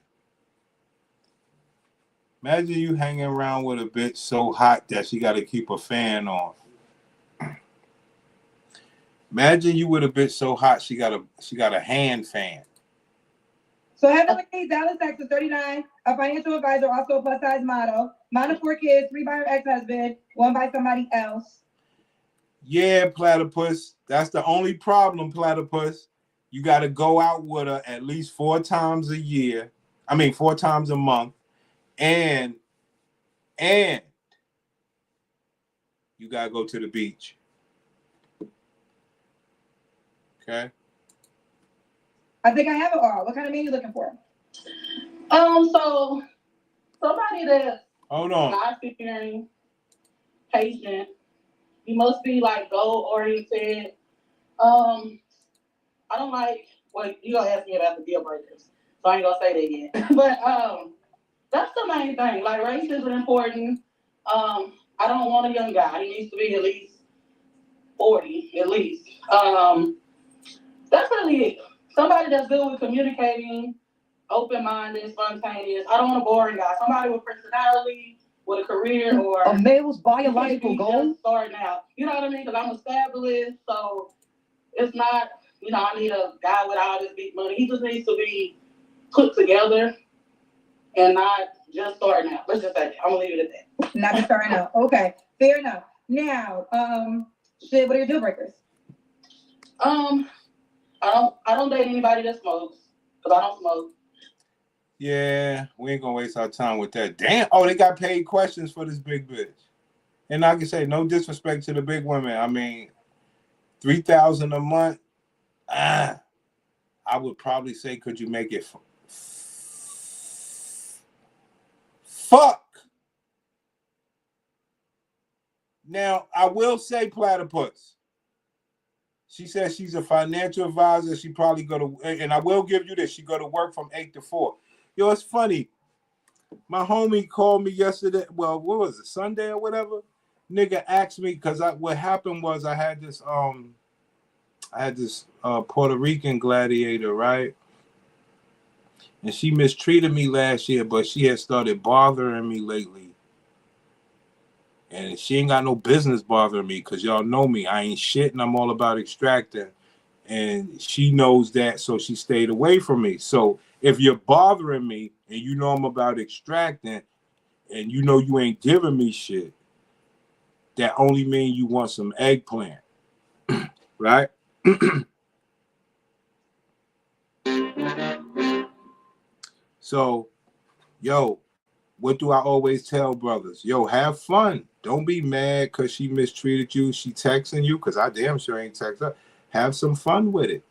Imagine you hanging around with a bitch so hot that she got to keep a fan on. Imagine you with a bitch so hot she got a hand fan. So Heavenly, Dallas, Texas, 39, a financial advisor, also a plus size model. Mom of 4 kids, 3 by her ex-husband, 1 by somebody else. Yeah, Platypus. That's the only problem, Platypus. You got to go out with her at least 4 times a year. 4 times a month. And you got to go to the beach. Okay? I think I have it all. What kind of man you looking for? So somebody that's Hold on. not fearing, patient. You must be like goal oriented. I don't like. Well, you gonna ask me about the deal breakers, so I ain't gonna say that yet. But that's the main thing. Like race is important. I don't want a young guy. He needs to be at least 40, at least. That's really it. Somebody that's good with communicating, open-minded, spontaneous. I don't want a boring guy. Somebody with personality, with a career, or a male's biological goal. Just starting out. You know what I mean? Because I'm established, so it's not. I need a guy with all this big money. He just needs to be put together and not just starting out. Let's just say that. I'm gonna leave it at that. Not just starting out. Okay, fair enough. Now, what are your deal breakers? I don't date anybody that smokes because I don't smoke. Yeah, we ain't gonna waste our time with that. Damn. Oh, they got paid questions for this big bitch. And I can say no disrespect to the big women. 3,000 a month. I would probably say, could you make it? Fuck. Now I will say, Platypus. She says she's a financial advisor. She probably go to, and I will give you this. She go to work from 8 to 4. Yo, it's funny. My homie called me yesterday. Well, what was it, Sunday or whatever? Nigga asked me because what happened was I had this Puerto Rican gladiator, right? and she mistreated me last year, but she has started bothering me lately. And she ain't got no business bothering me because y'all know me. I ain't shit and I'm all about extracting. And she knows that, so she stayed away from me. So if you're bothering me and you know I'm about extracting and you know you ain't giving me shit, that only means you want some eggplant, right? So, yo, what do I always tell brothers? Yo, have fun. Don't be mad because she mistreated you. She texting you because I damn sure ain't text her. Have some fun with it.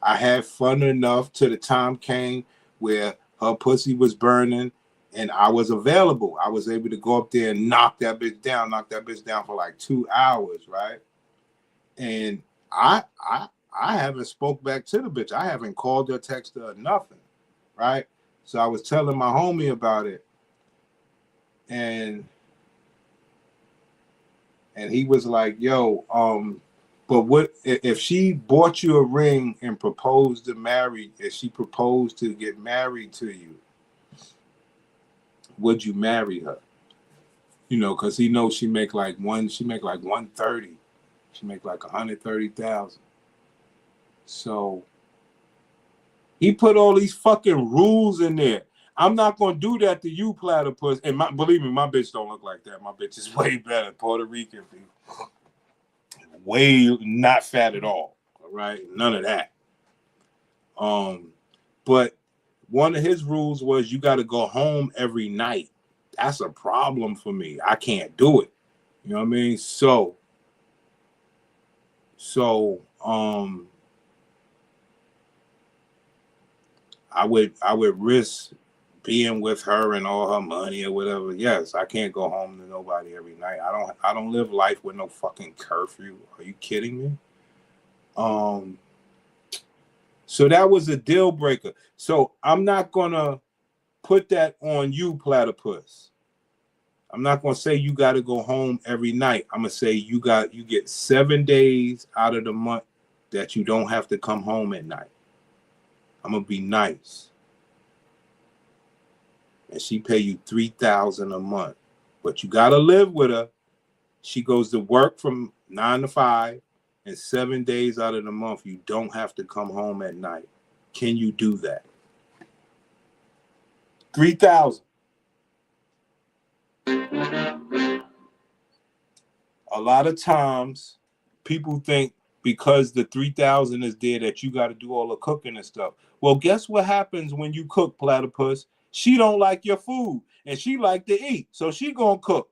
I had fun enough till the time came where her pussy was burning and I was available. I was able to go up there and knock that bitch down for like 2 hours, right? And I haven't spoke back to the bitch. I haven't called her, texted her, nothing, right? So I was telling my homie about it, and he was like, yo, but what if she bought you a ring and proposed to marry, if she proposed to get married to you, would you marry her? You know, because he knows she make like 130. She make like 130,000. So he put all these fucking rules in there. I'm not gonna do that to you, platypus. And believe me, my bitch don't look like that. My bitch is way better. Puerto Rican, way not fat at all. All right, none of that. But one of his rules was you got to go home every night. That's a problem for me. I can't do it. You know what I mean? So I would risk being with her and all her money or whatever. Yes, I can't go home to nobody every night. I don't live life with no fucking curfew. Are you kidding me? So that was a deal breaker. So I'm not gonna put that on you, platypus. I'm not gonna say you got to go home every night. I'm gonna say you get 7 days out of the month that you don't have to come home at night. I'm gonna be nice, and she pay you $3,000 a month, but you gotta live with her. She goes to work from 9 to 5, and 7 days out of the month you don't have to come home at night. Can you do that? 3,000. A lot of times people think because the 3,000 is there that you got to do all the cooking and stuff. Well, guess what happens when you cook, platypus? She don't like your food and she like to eat, so she gonna cook.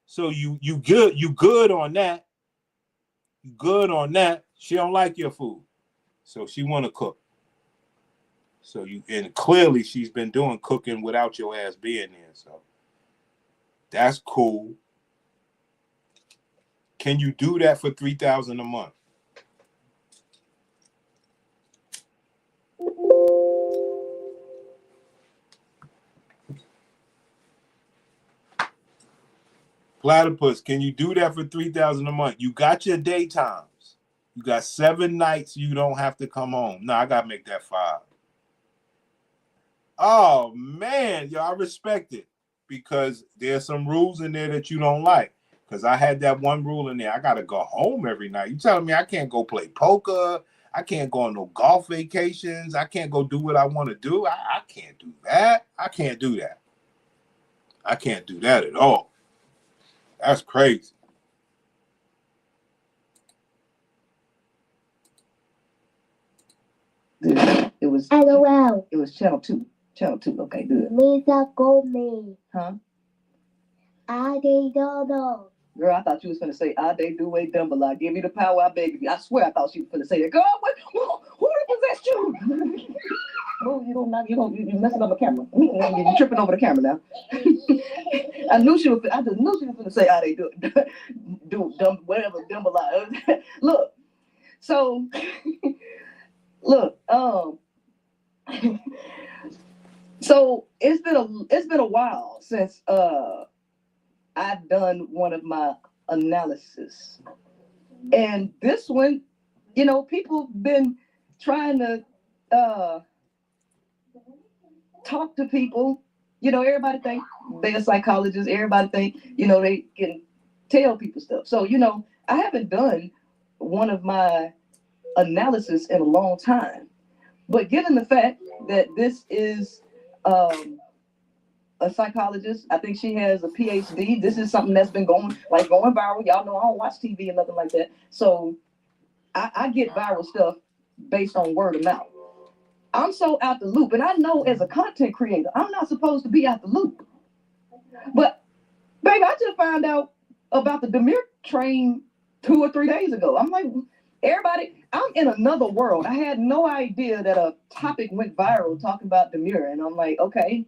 So you good on that. You good on that. She don't like your food, so she want to cook. So and clearly she's been doing cooking without your ass being there. So that's cool. Can you do that for 3,000 a month? Platypus, can you do that for 3,000 a month? You got your daytimes. You got 7 nights you don't have to come home. No, I gotta make that 5. Oh man, yo, I respect it because there's some rules in there that you don't like. Because I had that one rule in there. I gotta go home every night. You telling me I can't go play poker? I can't go on no golf vacations. I can't go do what I want to do. I can't do that. I can't do that. I can't do that at all. That's crazy. It was LOL. It was channel 2. Channel 2. Okay, good. Lisa Gomez. Huh? Ade Dodo. Girl, I thought you was gonna say Ade Duwe Dumbala. Give me the power, I beg of you. I swear I thought she was gonna say that. Girl, what? Who possessed you? Oh, you're messing up the camera. You're tripping over the camera now. I just knew she was gonna say Ade do dumb whatever Dumbala. Look, so look, so it's been a while since I've done one of my analysis, and this one, you know, people been trying to talk to people. You know, everybody think they're a psychologist. Everybody think, you know, they can tell people stuff. So, you know, I haven't done one of my analysis in a long time. But given the fact that this is a psychologist, I think she has a PhD. This is something that's been going viral. Y'all know I don't watch TV and nothing like that. So I get viral stuff based on word of mouth. I'm so out the loop, and I know as a content creator, I'm not supposed to be out the loop. But baby, I just found out about the Demir train 2 or 3 days ago. I'm like, everybody, I'm in another world. I had no idea that a topic went viral talking about Demir, and I'm like, okay.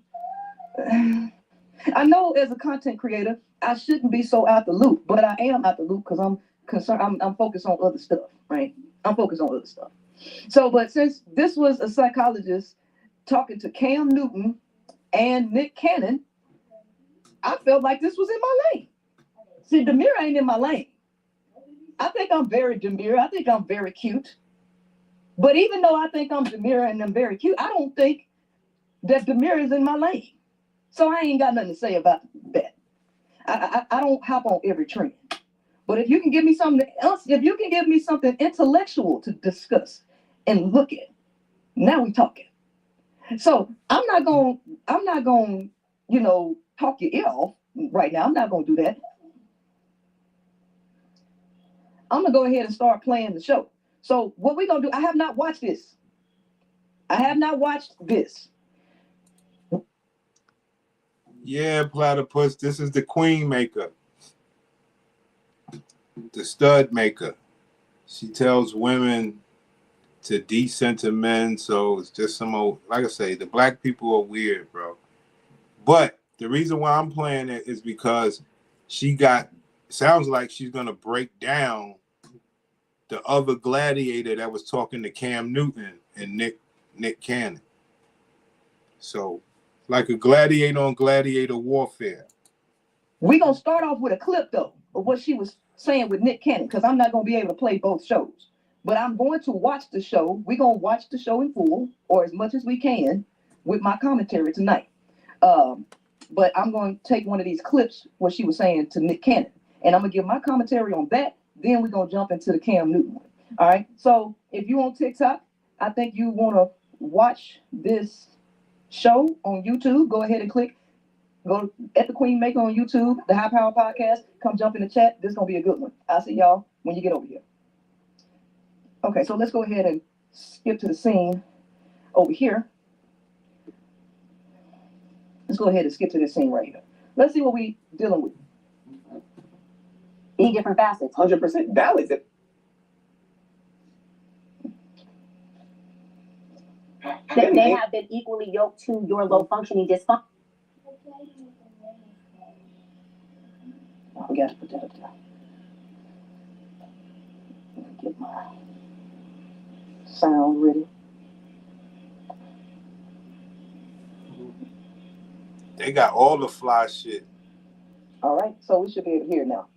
I know as a content creator, I shouldn't be so out the loop, but I am out the loop because I'm concerned. I'm focused on other stuff, right? I'm focused on other stuff. So, but since this was a psychologist talking to Cam Newton and Nick Cannon, I felt like this was in my lane. See, Demir ain't in my lane. I think I'm very Demir. I think I'm very cute. But even though I think I'm Demir and I'm very cute, I don't think that Demir is in my lane. So I ain't got nothing to say about that. I don't hop on every trend. But if you can give me something else, if you can give me something intellectual to discuss and look at, now we talking. So I'm not going, you know, talk your ear off right now. I'm not going to do that. I'm going to go ahead and start playing the show. So what we're going to do, I have not watched this. I have not watched this. Yeah, Platypus, this is the queen maker, the stud maker. She tells women to decenter men, so it's just some old, like I say, the black people are weird, bro. But the reason why I'm playing it is because sounds like she's gonna break down the other gladiator that was talking to Cam Newton and Nick Cannon. So, like a gladiator on gladiator warfare. We're going to start off with a clip, though, of what she was saying with Nick Cannon, because I'm not going to be able to play both shows. But I'm going to watch the show. We're going to watch the show in full, or as much as we can, with my commentary tonight. But I'm going to take one of these clips, what she was saying to Nick Cannon, and I'm going to give my commentary on that. Then we're going to jump into the Cam Newton one. All right? So if you're on TikTok, I think you want to watch this show on YouTube. Go ahead and go at the Queen Maker on YouTube, the High Power Podcast. Come jump in the chat. This is going to be a good one. I'll see y'all when you get over here. Okay, so let's go ahead and skip to the scene over here. Let's go ahead and skip to this scene right here. Let's see what we dealing with. Many different facets. 100% valid. They have been equally yoked to your low functioning dysfunction. I forgot to put that up there. Let me get my sound ready. They got all the fly shit. All right, so we should be able to hear now.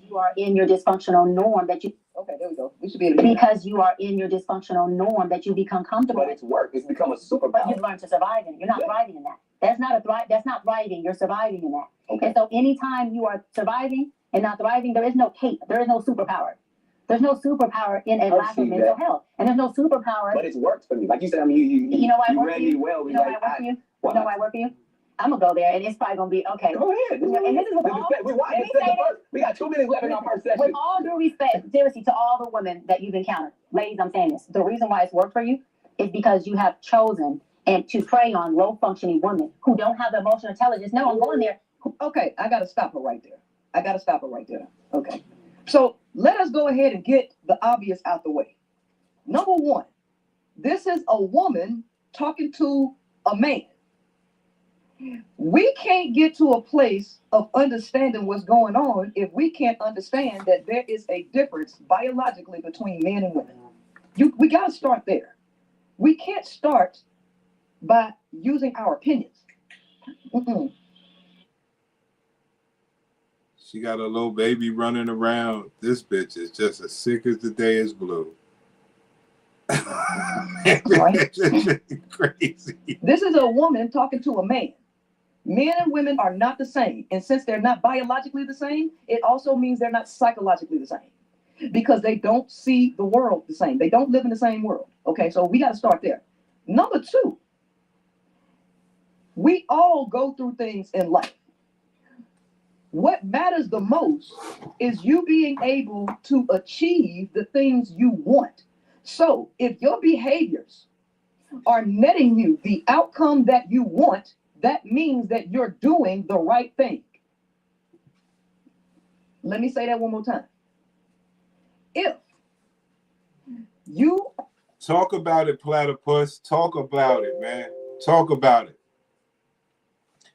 You are in your dysfunctional norm that you. Okay, there we go. We should be able to hear. Because you are in your dysfunctional norm that you become comfortable. But it's work. It's become a superpower. But you've learned to survive in it. You're not thriving in that. That's not thriving. You're surviving in that. Okay. And so anytime you are surviving and not thriving, there is no cape. There is no superpower. There's no superpower in a lack of mental health. And there's no superpower. But it's worked for me. Like you said, I mean, you know why I work read for you? me well. You know why I work for you? You know why I work for you? I'm gonna go there, and it's probably gonna be okay. Go ahead. And this is with all, we got 2 minutes left in our first session. with all due respect, seriously, to all the women that you've encountered, ladies, I'm saying this. The reason why it's worked for you is because you have chosen and to prey on low functioning women who don't have the emotional intelligence. No, I'm going there. Okay, I gotta stop her right there. Okay. So let us go ahead and get the obvious out the way. Number one, this is a woman talking to a man. We can't get to a place of understanding what's going on if we can't understand that there is a difference biologically between men and women. We got to start there. We can't start by using our opinions. She got a little baby running around. This bitch is just as sick as the day is blue. Right. Crazy. This is a woman talking to a man. Men and women are not the same. And since they're not biologically the same, it also means they're not psychologically the same because they don't see the world the same. They don't live in the same world. Okay, so we got to start there. Number two, we all go through things in life. What matters the most is you being able to achieve the things you want. So if your behaviors are netting you the outcome that you want, that means that you're doing the right thing. Let me say that one more time. If you Talk about it, platypus. Talk about it, man. Talk about it.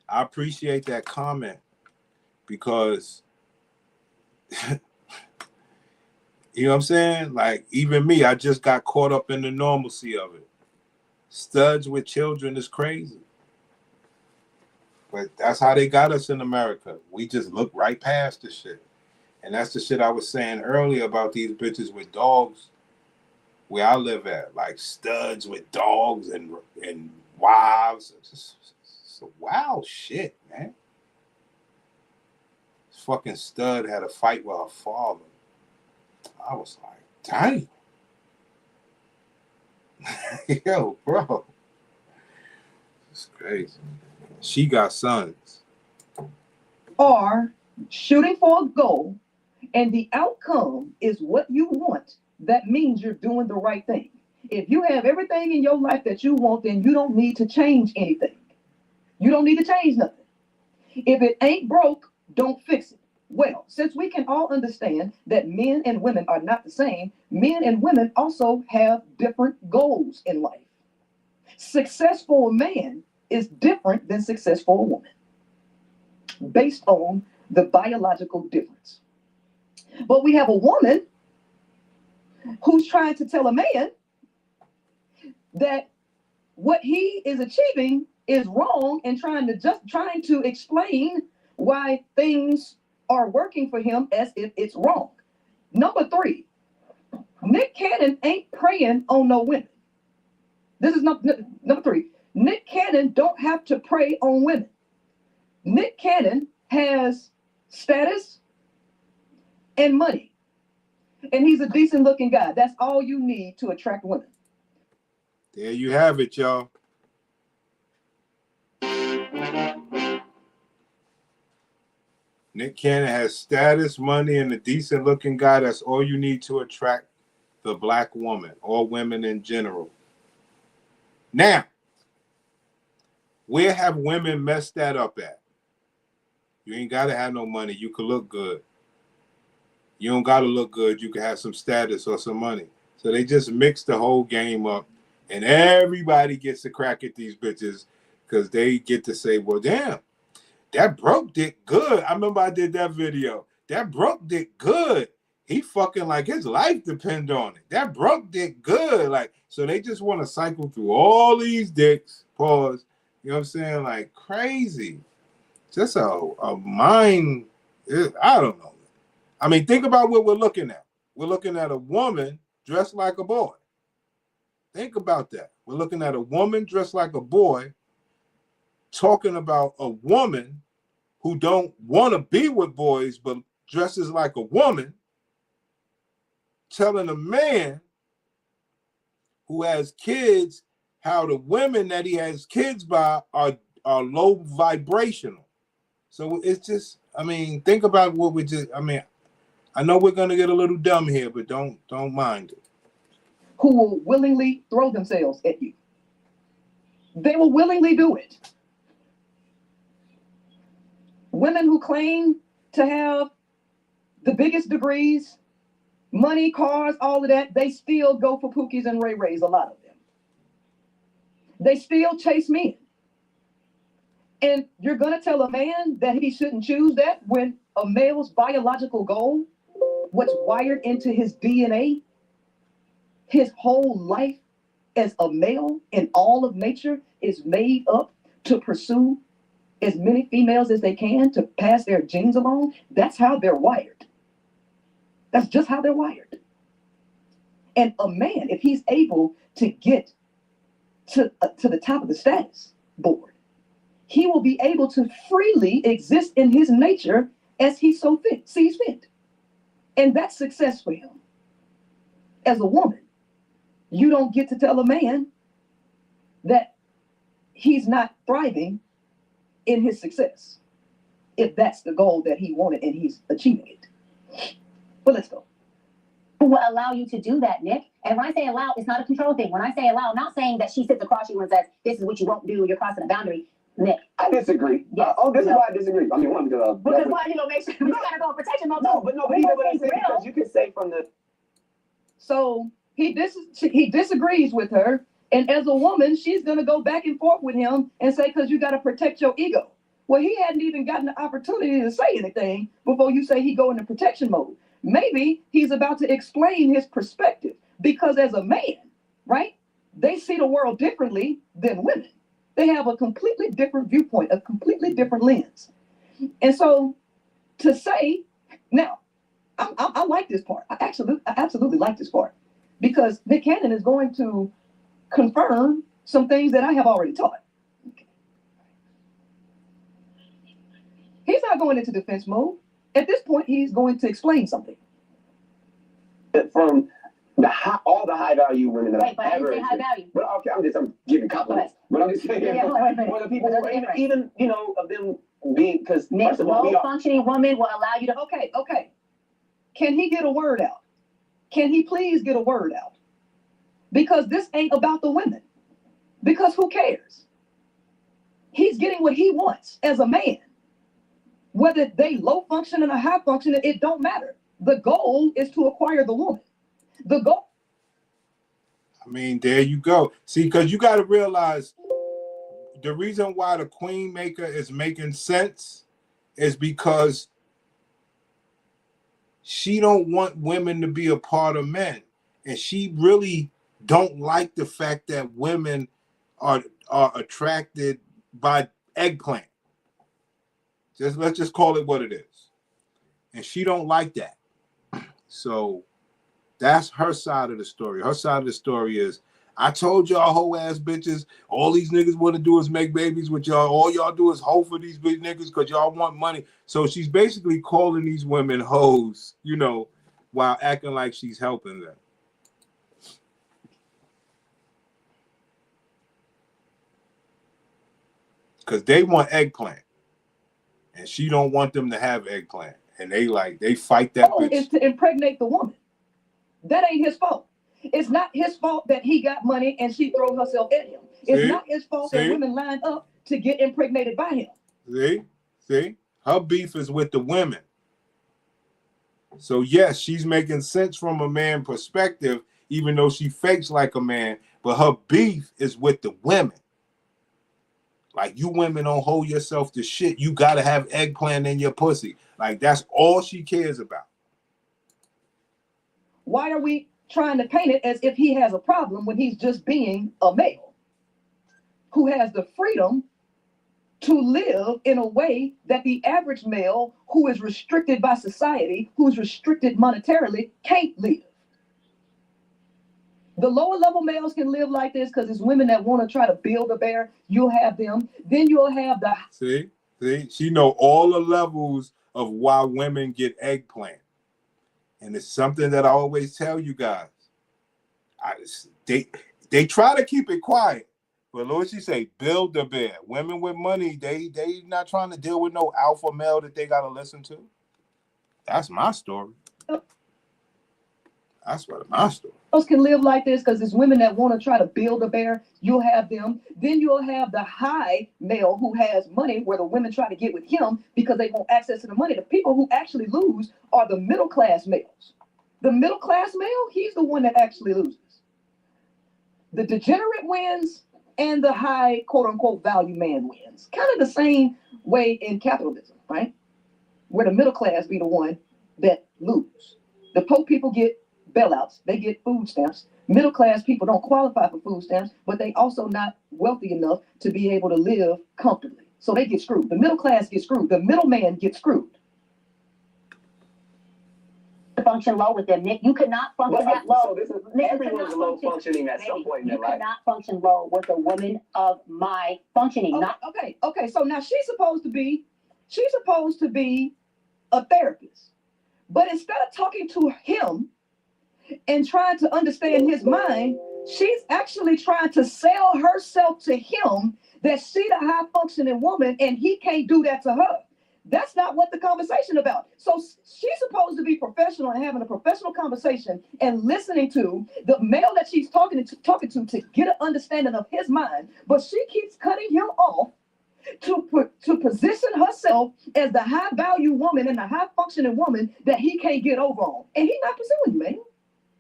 I appreciate that comment because you know what I'm saying? Like, even me, I just got caught up in the normalcy of it. Studs with children is crazy. But that's how they got us in America. We just look right past the shit. And that's the shit I was saying earlier about these bitches with dogs where I live at. Like studs with dogs and wives. It's a wild shit, man. This fucking stud had a fight with her father. I was like, dang. Yo, bro. It's crazy. She got sons. are shooting for a goal and the outcome is what you want, that means you're doing the right thing. If you have everything in your life that you want, then you don't need to change anything. You don't need to change nothing. If it ain't broke, don't fix it. Well, since we can all understand that men and women are not the same, men and women also have different goals in life. Success for a man is different than success for a woman, based on the biological difference. But we have a woman who's trying to tell a man that what he is achieving is wrong and trying to explain why things are working for him as if it's wrong. Number three, Nick Cannon ain't preying on no women. This is number three. Nick Cannon don't have to prey on women. Nick Cannon has status and money. And he's a decent looking guy. That's all you need to attract women. There you have it, y'all. Nick Cannon has status, money, and a decent looking guy. That's all you need to attract the black woman or women in general. Now, where have women messed that up at? You ain't got to have no money. You can look good. You don't got to look good. You can have some status or some money. So they just mix the whole game up, and everybody gets to crack at these bitches because they get to say, well, damn, that broke dick good. I remember I did that video. That broke dick good. He fucking like his life depend on it. That broke dick good. Like, so they just want to cycle through all these dicks. Pause. You know what I'm saying? Like crazy. Just a mind. I don't know. I mean, think about what we're looking at. We're looking at a woman dressed like a boy. Think about that. We're looking at a woman dressed like a boy, talking about a woman who don't want to be with boys but dresses like a woman, telling a man who has kids how the women that he has kids by are low vibrational. So it's just, I mean, think about what we just, I mean, I know we're gonna get a little dumb here, but don't mind it. Who will willingly throw themselves at you. They will willingly do it. Women who claim to have the biggest degrees, money, cars, all of that, they still go for Pookies and Ray Rays, a lot of them. They still chase men. And you're gonna tell a man that he shouldn't choose that when a male's biological goal, what's wired into his DNA, his whole life as a male in all of nature is made up to pursue as many females as they can to pass their genes along. That's how they're wired. That's just how they're wired. And a man, if he's able to get to the top of the status board, he will be able to freely exist in his nature as he sees fit. And that's success for him. As a woman, you don't get to tell a man that he's not thriving in his success if that's the goal that he wanted and he's achieving it. But let's go. Will allow you to do that, Nick. And when I say allow, it's not a control thing. When I say allow, I'm not saying that she sits across you and says, this is what you won't do, you're crossing a boundary. Nick. I disagree. Yes. This is why I disagree. I mean, one, Because why, make sure you gotta go protection mode. no, but even what I say, because you can say from the. So he disagrees with her. And as a woman, she's going to go back and forth with him and say, because you got to protect your ego. Well, he hadn't even gotten the opportunity to say anything before you say he go into protection mode. Maybe he's about to explain his perspective, because as a man, right, they see the world differently than women. They have a completely different viewpoint, a completely different lens. And so to say, now, I like this part. I absolutely like this part, because Nick Cannon is going to confirm some things that I have already taught. Okay. He's not going into defense mode. At this point, he's going to explain something. From all the high value women that But I didn't say high value. But okay, I'm giving compliments. But I'm just saying, for the people, even of them being, because first of all, low functioning woman will allow you to. Okay. Can he get a word out? Can he please get a word out? Because this ain't about the women. Because who cares? He's getting what he wants as a man. Whether they low functioning or high functioning, it don't matter. The goal is to acquire the woman. The goal. I mean, there you go. See, because you got to realize the reason why the Queen Maker is making sense is because she don't want women to be a part of men, and she really don't like the fact that women are attracted by eggplant. Let's just call it what it is, and she don't like that. So that's her side of the story. Her side of the story is, I told y'all hoe ass bitches, all these niggas want to do is make babies with y'all. All y'all do is hoe for these big niggas because y'all want money. So she's basically calling these women hoes, while acting like she's helping them. Because they want eggplant. And she don't want them to have eggplant. And they fight that bitch. Is to impregnate the woman. That ain't his fault. It's not his fault that he got money and she throw herself at him. It's not his fault that women line up to get impregnated by him. See? Her beef is with the women. So yes, she's making sense from a man perspective, even though she fakes like a man, but her beef is with the women. Like, you women don't hold yourself to shit. You gotta have eggplant in your pussy. Like, that's all she cares about. Why are we trying to paint it as if he has a problem when he's just being a male who has the freedom to live in a way that the average male who is restricted by society, who's restricted monetarily, can't live? The lower level males can live like this because it's women that want to try to build a bear. You'll have them. Then you'll have the... See? She know all the levels of why women get eggplant. And it's something that I always tell you guys. They try to keep it quiet. But Lord, she say, build the bear. Women with money, they not trying to deal with no alpha male that they got to listen to. That's my story. That's what my story. Those can live like this because it's women that want to try to build a bear. You'll have them. Then you'll have the high male who has money where the women try to get with him because they want access to the money. The people who actually lose are the middle class males. The middle class male, he's the one that actually loses. The degenerate wins and the high quote unquote value man wins. Kind of the same way in capitalism, right? Where the middle class be the one that lose. The poor people get bailouts, they get food stamps. Middle class people don't qualify for food stamps, but they also not wealthy enough to be able to live comfortably. So they get screwed. The middle class gets screwed. The middleman gets screwed. function low with them, Nick. You could not function that low. So this is Nick, everyone's low functioning at some point in their you life. could not function low with a woman of my functioning. Okay. So now she's supposed to be a therapist, but instead of talking to him and trying to understand his mind, she's actually trying to sell herself to him that she's a high functioning woman and he can't do that to her. That's not what the conversation about. So she's supposed to be professional and having a professional conversation and listening to the male that she's talking to get an understanding of his mind, but she keeps cutting him off to position herself as the high value woman and the high functioning woman that he can't get over on. And he's not pursuing you, man.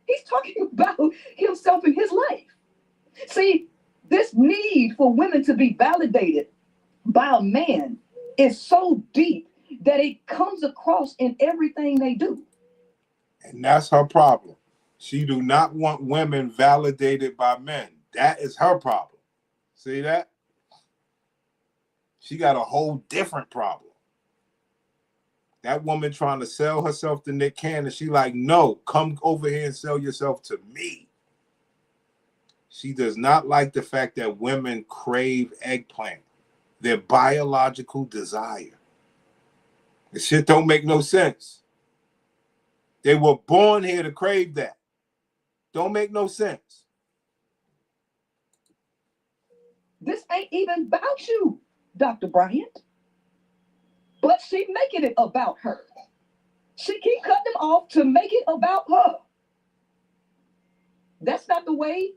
He's talking about himself and his life. See, this need for women to be validated by a man is so deep that it comes across in everything they do. And that's her problem. She do not want women validated by men. That is her problem. See that? She got a whole different problem. That woman trying to sell herself to Nick Cannon, she like, no, come over here and sell yourself to me. She does not like the fact that women crave eggplant, their biological desire. This shit don't make no sense. They were born here to crave that. Don't make no sense. This ain't even about you, Dr. Bryant. But she making it about her. She keep cutting them off to make it about her. That's not the way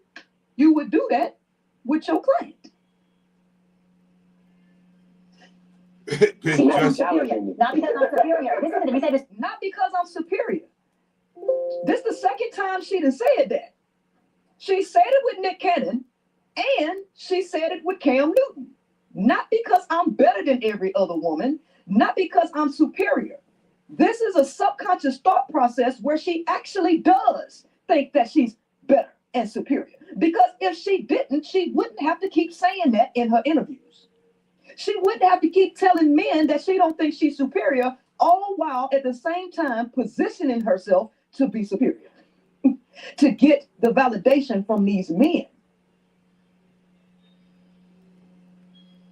you would do that with your client. Not because I'm superior. Listen to me say this. Not because I'm superior. This is the second time she done said that. She said it with Nick Cannon, and she said it with Cam Newton. Not because I'm better than every other woman, not because I'm superior. This is a subconscious thought process where she actually does think that she's better and superior. Because if she didn't, she wouldn't have to keep saying that in her interviews. She wouldn't have to keep telling men that she don't think she's superior, all while at the same time positioning herself to be superior, to get the validation from these men.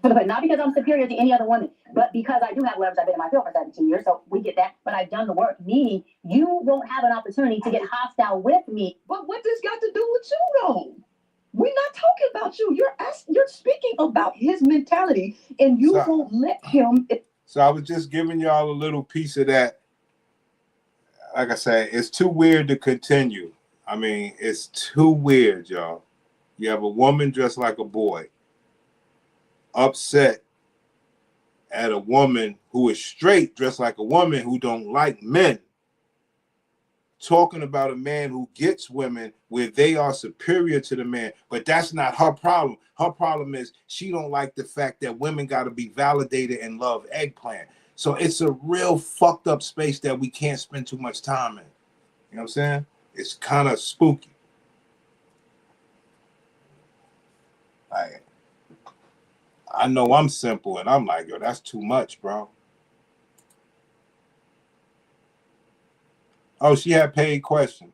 But not because I'm superior to any other woman, but because I do have leverage. I've been in my field for 17 years, so we get that. But I've done the work, meaning you won't have an opportunity to get hostile with me. But what this got to do with you, though? We're not talking about you. You're speaking about his mentality, and you won't let him. So I was just giving y'all a little piece of that. Like I said, it's too weird to continue. I mean, it's too weird, y'all. You have a woman dressed like a boy, upset at a woman who is straight, dressed like a woman who don't like men, talking about a man who gets women where they are superior to the man. But that's not her problem. Her problem is she don't like the fact that women got to be validated and love eggplant. So it's a real fucked up space that we can't spend too much time in. You know what I'm saying? It's kind of spooky. Like, I know I'm simple, and I'm like, yo, that's too much, bro. Oh, she had paid questions.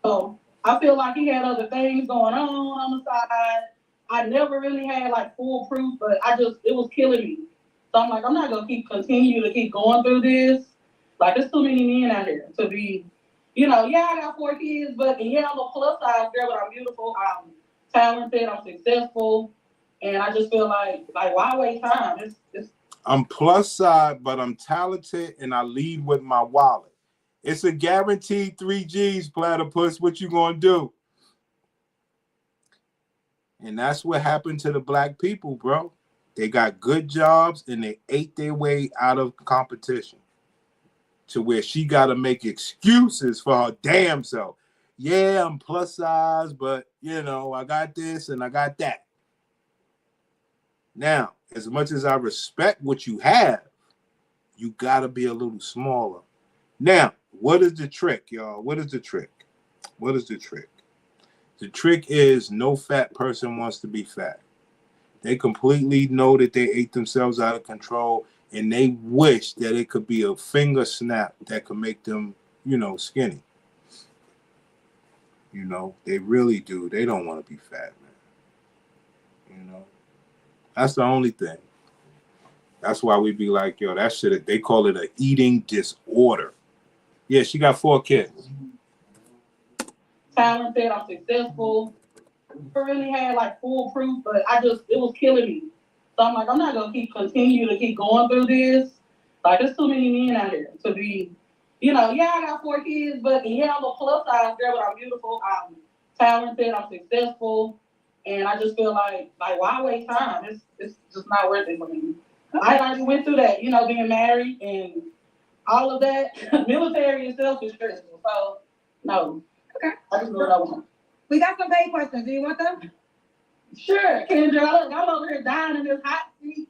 So I feel like he had other things going on the side. I never really had like full proof, but it was killing me. So I'm like, I'm not gonna continue to keep going through this. Like, there's too many men out here to be, yeah, I got 4 kids, but yeah, I'm a plus size girl, but I'm beautiful, I'm talented, I'm successful, and I just feel like why waste time? I'm plus size, but I'm talented, and I lead with my wallet. It's a guaranteed 3 G's, platypus. What you gonna do? And that's what happened to the black people, bro. They got good jobs, and they ate their way out of competition to where she got to make excuses for her damn self. Yeah, I'm plus size, but, I got this and I got that. Now, as much as I respect what you have, you got to be a little smaller. Now, what is the trick, y'all? What is the trick? What is the trick? The trick is no fat person wants to be fat. They completely know that they ate themselves out of control, and they wish that it could be a finger snap that could make them, skinny. They really do. They don't want to be fat, man. That's the only thing. That's why we be like, yo, that shit, they call it an eating disorder. Yeah, she got 4 kids. Talented, I'm successful. I really had like full proof, but it was killing me. So I'm like, I'm not gonna continue to keep going through this. Like, there's too many men out here to be, yeah, I got 4 kids, but yeah, I'm a plus size girl, but I'm beautiful, I'm talented, I'm successful, and I just feel like why waste time? It's just not worth it for me. I already went through that, being married and all of that. Military itself is stressful, so no. Okay. I just do what I want. We got some paid questions. Do you want them? Sure, Kendra. Look, I'm over here dying in this hot seat.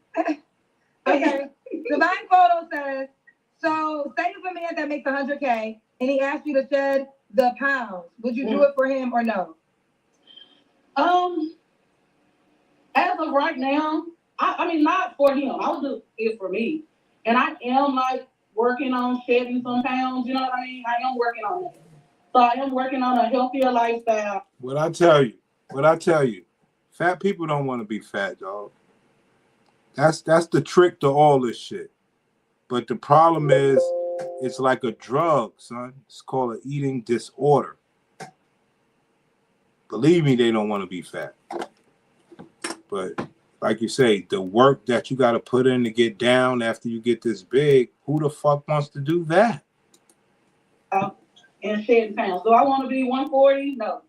Okay. Divine Photo says, so say if a man that makes 100K and he asks you to shed the pounds, would you do it for him or no? As of right now, I mean, not for him. I would do it for me. And I am working on shedding some pounds, you know what I mean? I am working on that. So I am working on a healthier lifestyle. What I tell you, fat people don't want to be fat, dog. That's the trick to all this shit. But the problem is, it's like a drug, son. It's called an eating disorder. Believe me, they don't want to be fat. But like you say, the work that you got to put in to get down after you get this big, who the fuck wants to do that? And shedding pounds. Do I want to be 140? No.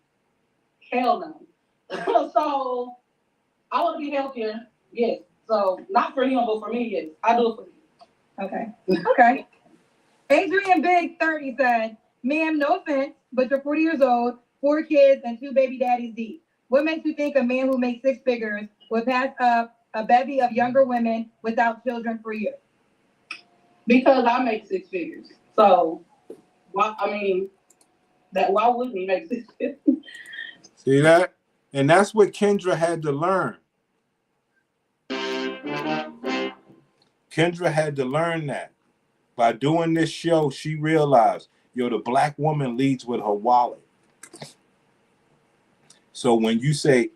Hell no. So I want to be healthier. Yes. So not for him, but for me, yes. I do it for me. Okay. Okay. Adrian Big 30 said, ma'am, no offense, but you're 40 years old, 4 kids, and 2 baby daddies deep. What makes you think a man who makes 6 figures would pass up a bevy of younger women without children for you? Because I make 6 figures. So why wouldn't he make 6 figures? See that? And that's what Kendra had to learn. Kendra had to learn that. By doing this show, she realized, the black woman leads with her wallet. So when you say,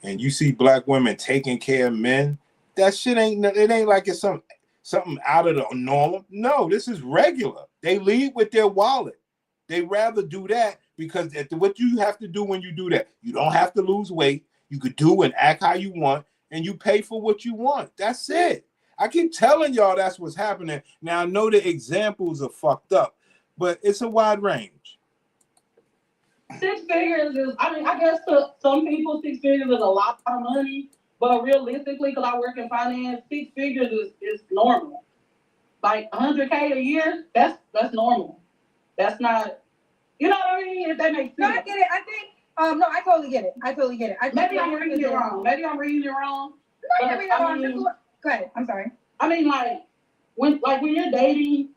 and you see black women taking care of men, that shit ain't like it's something out of the normal. No, this is regular. They lead with their wallet. They rather do that because what you have to do when you do that, you don't have to lose weight. You could do and act how you want, and you pay for what you want. That's it. I keep telling y'all that's what's happening. Now, I know the examples are fucked up, but it's a wide range. 6 figures is, I guess to some people, 6 figures is a lot of money, but realistically, because I work in finance, 6 figures is normal. Like 100K a year, that's normal. That's not, you know what I mean? If that makes sense. No, I get it. I think, no, I totally get it. Maybe I'm reading it wrong. No, you're reading it wrong. Go ahead. I'm sorry. I mean, when you're dating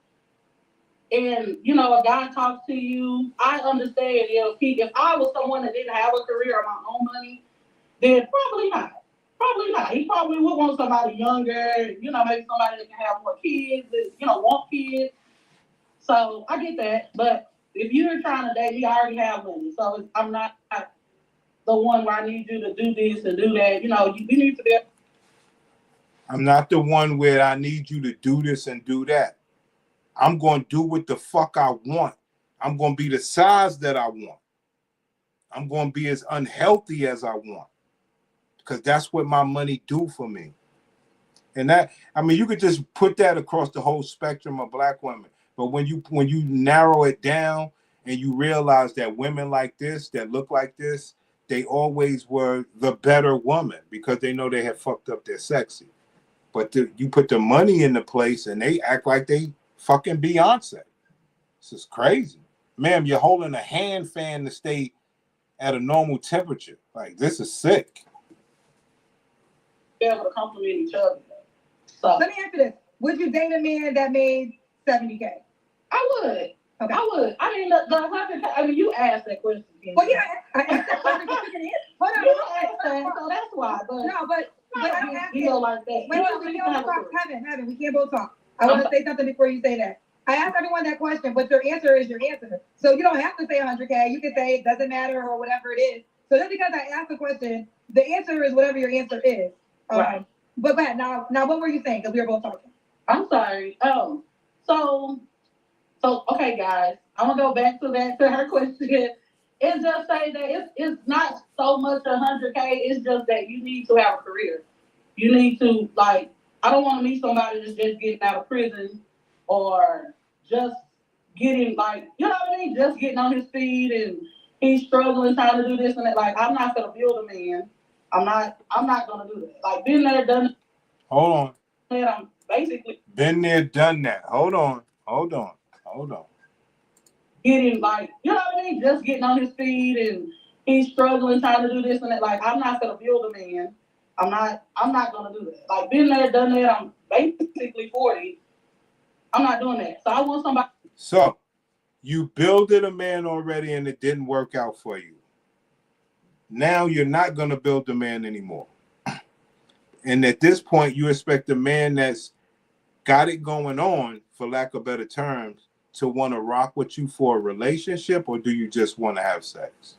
and, a guy talks to you, I understand, if I was someone that didn't have a career or my own money, then probably not. He probably would want somebody younger, maybe somebody that can have more kids, that, want kids. So I get that. But if you're trying to date me, I already have money. So I'm not the one where I need you to do this and do that. You need to be. I'm not the one where I need you to do this and do that. I'm going to do what the fuck I want. I'm going to be the size that I want. I'm going to be as unhealthy as I want. Because that's what my money do for me. And you could just put that across the whole spectrum of black women. But when you narrow it down and you realize that women like this, that look like this, they always were the better woman because they know they have fucked up their sexy. But you put the money in the place and they act like they fucking Beyonce. This is crazy. Ma'am, you're holding a hand fan to stay at a normal temperature. Like, this is sick. Be able to compliment each other. So let me answer this. Would you date a man that made 70K? I would. Okay. I would. I mean, the 100K, you asked that question. Well, yeah, I asked that question. Hold on. You asked that, so that's why. But no, but feel like that. Wait, we can't both talk. Heaven, we can't both talk. I want to say something before you say that. I asked everyone that question, but your answer is your answer. So you don't have to say 100K. You can say it doesn't matter or whatever it is. So just because I asked the question, the answer is whatever your answer is. Right. But now what were you saying? Because we were both talking. I'm sorry. So okay, guys. I'm gonna go back to her question. It's just saying that it's not so much 100K. It's just that you need to have a career. You need to, like, I don't want to meet somebody that's just getting out of prison or just getting, like, you know what I mean? Just getting on his feet and he's struggling trying to do this and that. Like, I'm not gonna build a man. I'm not gonna do that. Like, been there, done. Hold on. That. I'm basically been there, done that. Hold on. Getting, like, you know what I mean? Just getting on his feet and he's struggling trying to do this and that. Like, I'm not gonna build a man. I'm not gonna do that. Like, been there, done that. I'm basically 40. I'm not doing that. So I want somebody. So you builded a man already and it didn't work out for you. Now you're not gonna build a man anymore. And at this point, you expect a man that's got it going on, for lack of better terms, to want to rock with you for a relationship, or do you just want to have sex?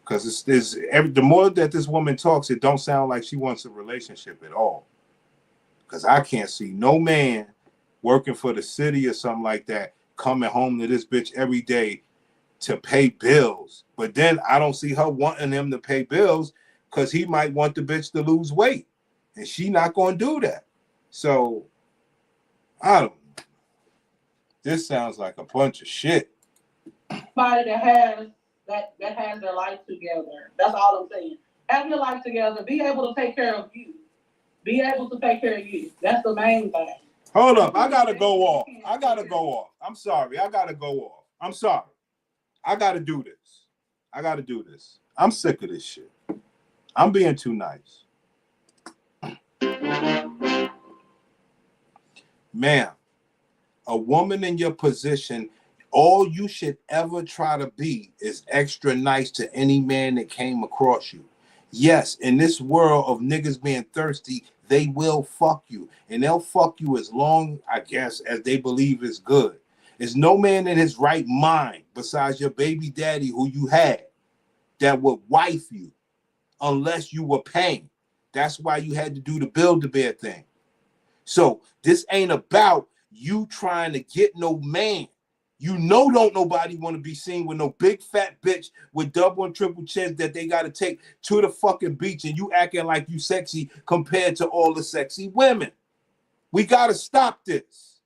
Because the more that this woman talks, it don't sound like she wants a relationship at all. Because I can't see no man working for the city or something like that coming home to this bitch every day to pay bills. But then I don't see her wanting him to pay bills because he might want the bitch to lose weight. And she not going to do that. So, I don't know. This sounds like a bunch of shit. Somebody that has their life together. That's all I'm saying. Have your life together. Be able to take care of you. Be able to take care of you. That's the main thing. Hold up. I got to go off. I'm sorry. I got to go off. I'm sorry. I got to do this. I'm sick of this shit. I'm being too nice. Ma'am, a woman in your position, all you should ever try to be is extra nice to any man that came across you. Yes, in this world of niggas being thirsty, they will fuck you. And they'll fuck you as long, I guess, as they believe is good. There's no man in his right mind, besides your baby daddy who you had, that would wife you unless you were paying. That's why you had to do the Build-A-Bear thing. So this ain't about you trying to get no man. You know, don't nobody want to be seen with no big fat bitch with double and triple chins that they got to take to the fucking beach and you acting like you sexy compared to all the sexy women. We got to stop this.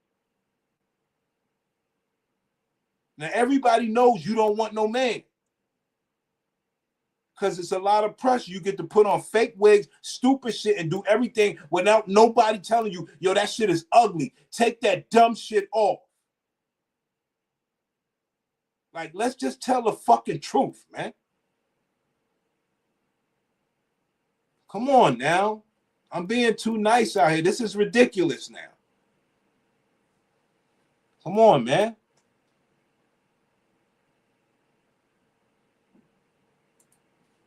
Now, everybody knows you don't want no man. Because it's a lot of pressure. You get to put on fake wigs, stupid shit, and do everything without nobody telling you, yo, that shit is ugly. Take that dumb shit off. Like, let's just tell the fucking truth, man. Come on now. I'm being too nice out here. This is ridiculous now. Come on, man.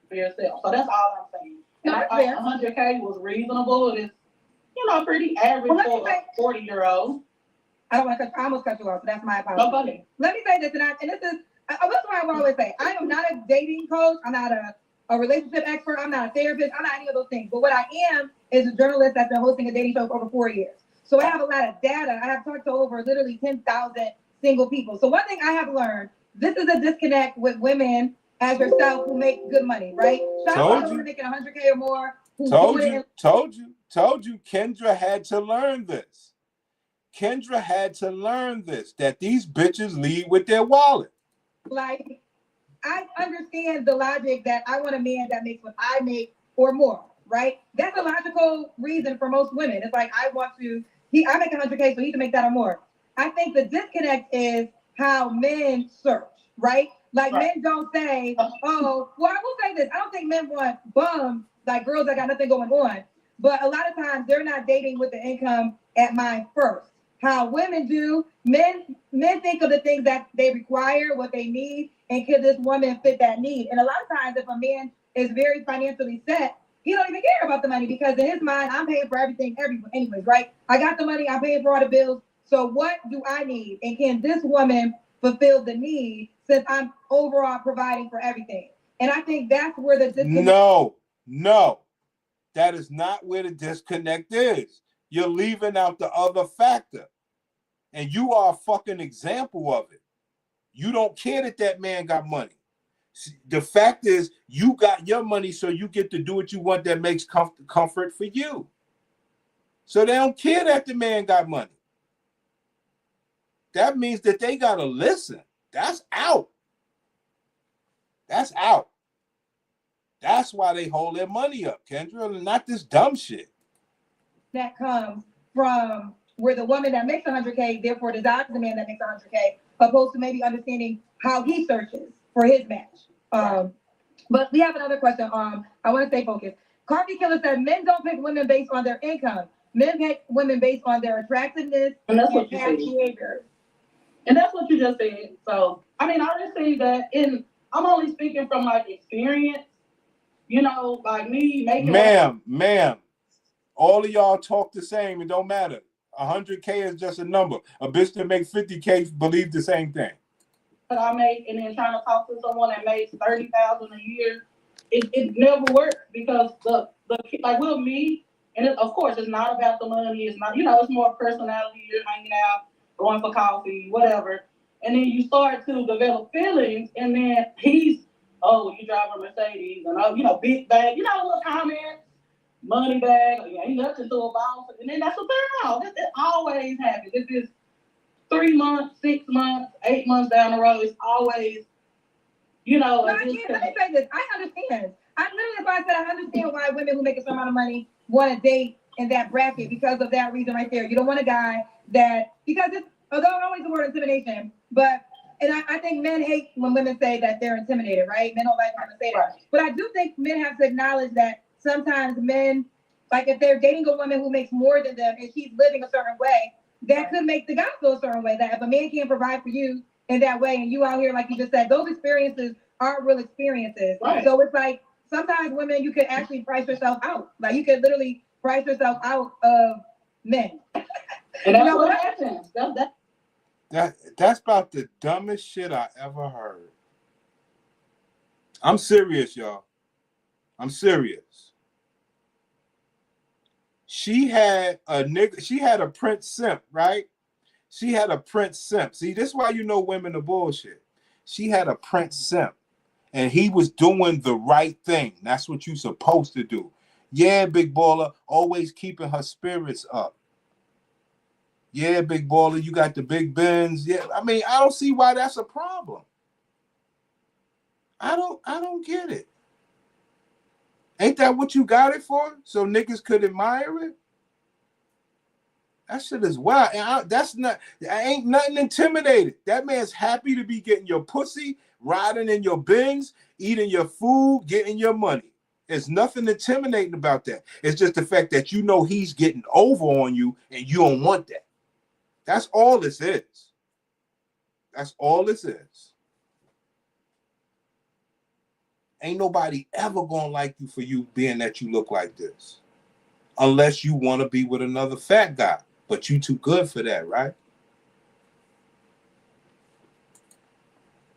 For yourself. So that's all I'm saying. And I think 100K was reasonable. It is, pretty average for a 40-year-old. I almost cut you off, so that's my apology. Okay. Let me say this, and this is what I always say. I am not a dating coach. I'm not a relationship expert. I'm not a therapist. I'm not any of those things. But what I am is a journalist that's been hosting a dating show for over 4 years. So I have a lot of data. I have talked to over literally 10,000 single people. So one thing I have learned, this is a disconnect with women as yourself who make good money, right? Shout out to women making 100K or more. Told you. Kendra had to learn this. That these bitches lead with their wallet. Like, I understand the logic that I want a man that makes what I make or more, right? That's a logical reason for most women. It's like, I make 100K, so he can make that or more. I think the disconnect is how men search, right? Like, men don't say, I will say this. I don't think men want bums, like girls that got nothing going on. But a lot of times, they're not dating with the income at mind first. How women do, men think of the things that they require, what they need, and can this woman fit that need? And a lot of times, if a man is very financially set, he don't even care about the money because in his mind, I'm paying for everything, anyways, right? I got the money, I'm paying for all the bills. So what do I need? And can this woman fulfill the need since I'm overall providing for everything? And I think that's where the disconnect. No, that is not where the disconnect is. You're leaving out the other factor. And you are a fucking example of it. You don't care that that man got money. The fact is, you got your money, so you get to do what you want that makes comfort for you. So they don't care that the man got money. That means that they got to listen. That's out. That's out. That's why they hold their money up, Kendra, and not this dumb shit. That comes from where the woman that makes 100K, therefore desires the man that makes 100K, opposed to maybe understanding how he searches for his match. But we have another question. I want to stay focused. Coffee Killer said men don't pick women based on their income. Men pick women based on their attractiveness and that's what you past said. behavior. And that's what you just said. So, I mean, I just say that I'm only speaking from like experience, you know, like me making. Ma'am, all of y'all talk the same. It don't matter. 100K is just a number. A bitch that makes 50K believe the same thing. That I make, and then trying to talk to someone that makes $30,000 a year, it never works because the like we'll meet, and of course it's not about the money. It's not, you know, it's more personality. You're hanging out, going for coffee, whatever, and then you start to develop feelings, and then he's, oh, you drive a Mercedes, and oh, you know, big bag, you know, little comments, money bag, you ain't nothing to a boss, and then that's a turn off. It always happens. It's just 3 months, 6 months, 8 months down the road, it's always, you know. No, let me say this. I understand. I understand why women who make a certain amount of money want to date in that bracket because of that reason right there. You don't want a guy that, because it's, although I don't use the word intimidation, but, and I think men hate when women say that they're intimidated, right? Men don't like when women say that. But I do think men have to acknowledge that sometimes men, like if they're dating a woman who makes more than them and she's living a certain way, that could make the guy feel a certain way. That if a man can't provide for you in that way, and you out here, like you just said, those experiences aren't real experiences. Right. So it's like sometimes women, you could actually price yourself out. Like you could literally price yourself out of men. And that's what happens. That's about the dumbest shit I ever heard. I'm serious, y'all. I'm serious. She had a Prince simp, right? She had a Prince simp. See, this is why you know women are bullshit. She had a Prince simp, and he was doing the right thing. That's what you're supposed to do. Yeah, big baller, always keeping her spirits up. Yeah, big baller, you got the big Benz. Yeah, I mean, I don't see why that's a problem. I don't get it. Ain't that what you got it for? So niggas could admire it? That shit is wild. And I ain't nothing intimidated. That man's happy to be getting your pussy, riding in your Benz, eating your food, getting your money. There's nothing intimidating about that. It's just the fact that you know he's getting over on you and you don't want that. That's all this is. That's all this is. Ain't nobody ever gonna like you for you being that you look like this. Unless you want to be with another fat guy. But you too good for that, right?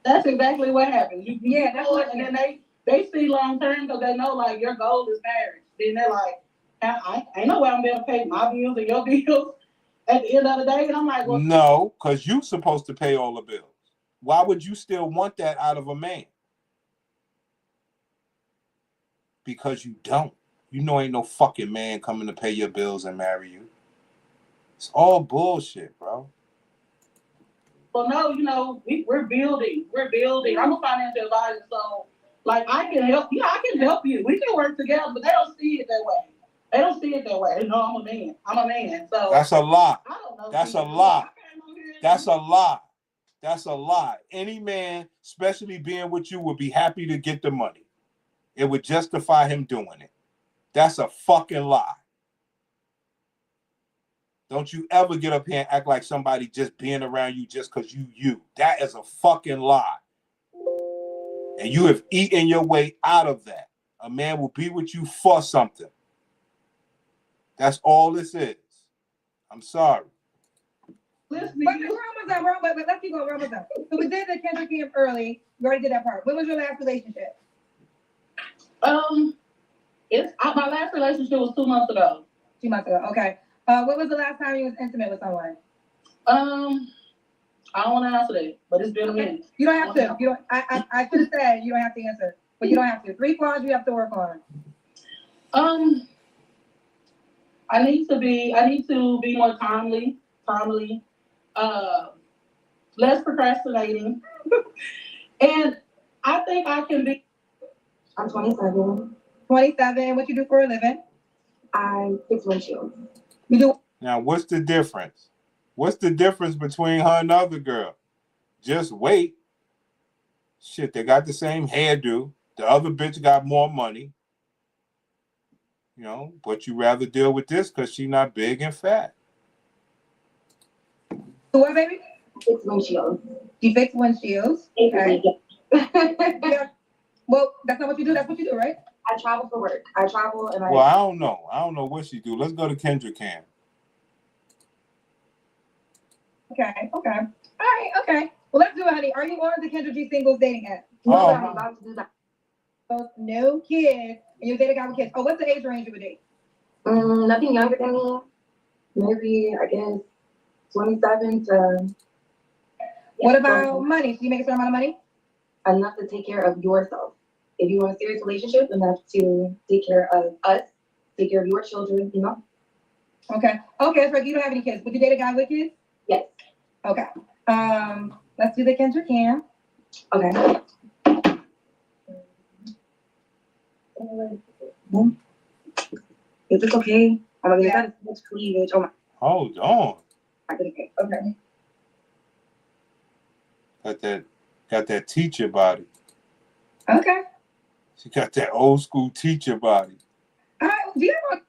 That's exactly what happens. That's what, and then they see long term because they know like your goal is marriage. Then they're like, I ain't no way I'm gonna pay my bills and your bills at the end of the day. And I'm like, well, no, because you're supposed to pay all the bills. Why would you still want that out of a man? Because you don't. You know ain't no fucking man coming to pay your bills and marry you. It's all bullshit, bro. Well, no, you know, we're building. I'm a financial advisor, so like I can help. Yeah, I can help you. We can work together, but they don't see it that way. No, I'm a man. So that's a lie. I don't know. That's a lie. That's a lie. That's a lie. Any man, especially being with you, would be happy to get the money. It would justify him doing it. That's a fucking lie. Don't you ever get up here and act like somebody just being around you just because you. That is a fucking lie. And you have eaten your way out of that. A man will be with you for something. That's all this is. I'm sorry. But let's keep going. So we did the Kendrick camp early. We already did that part. When was your last relationship? My last relationship was 2 months ago. 2 months ago. Okay. When was the last time you was intimate with someone? I don't want to answer that, but it's been a minute. You don't have to. You don't. I should have said you don't have to answer, but you don't have to. 3 flaws you have to work on. I need to be more timely, less procrastinating, and I think I can be. I'm 27. 27. What you do for a living? I fix windshields. You do. Now, what's the difference? What's the difference between her and the other girl? Just wait. Shit, they got the same hairdo. The other bitch got more money. You know, but you rather deal with this because she's not big and fat. What, baby? Fix windshields. You fix windshields. Okay. Yeah. Well, that's not what you do. That's what you do, right? I travel for work. I travel and Well, I don't know. I don't know what she do. Let's go to Kendrick Cam. Okay. All right. Okay. Well, let's do it, honey. Are you on the Kendra G Singles dating app? No, I'm about to do that. No kids. And you date a guy with kids. Oh, what's the age range you would date? Nothing younger than me. Maybe, I guess, 27 to... What about money? Do you make a certain amount of money? Enough to take care of yourself. If you want a serious relationship, enough to take care of us, take care of your children, you know? Okay, that's right. You don't have any kids. Would you date a guy with kids? Yes. Okay. Let's do the Kendra Cam. Okay. Is this okay? Oh my God, that is so much cleavage. Oh my. Hold on. Okay. Got that teacher body. Okay. She got that old school teacher body. All right. Do you have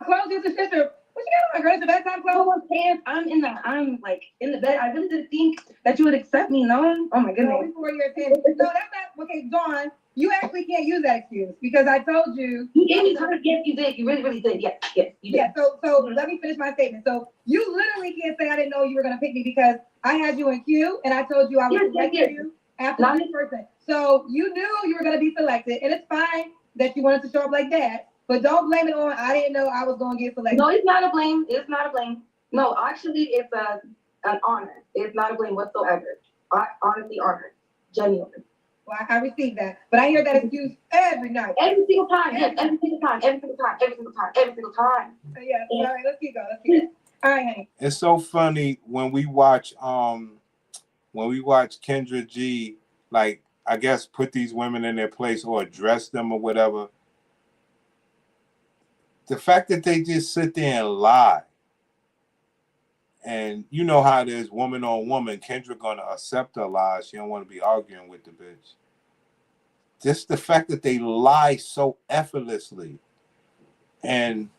a clothes with your sister? What you got on, girl? It's a bedtime clothes? Pants. I'm like in the bed. I really didn't think that you would accept me, no? Oh my goodness. No, before you're 10. No, that's not okay, Dawn. You actually can't use that excuse because I told you. You gave me time. Yes, you did. You really, really did. Yes, you did. Yeah, so let me finish my statement. So you literally can't say I didn't know you were gonna pick me because I had you in queue and I told you I was selecting you after this person. So you knew you were gonna be selected, and it's fine that you wanted to show up like that, but don't blame it on I didn't know I was gonna get selected. No, it's not a blame. It's not a blame. No, actually, it's an honor. It's not a blame whatsoever. Honestly honored. Genuinely. Well, I received that, but I hear that excuse every night. Every single time. Yes, every single time. Every single time. Every single time. Every single time. Yeah. All right, let's keep going. All right, honey. It's so funny when we watch Kendra G, like, I guess put these women in their place or address them or whatever. The fact that they just sit there and lie. And you know how it is, woman on woman. Kendra gonna accept her lies. She don't want to be arguing with the bitch. Just the fact that they lie so effortlessly. And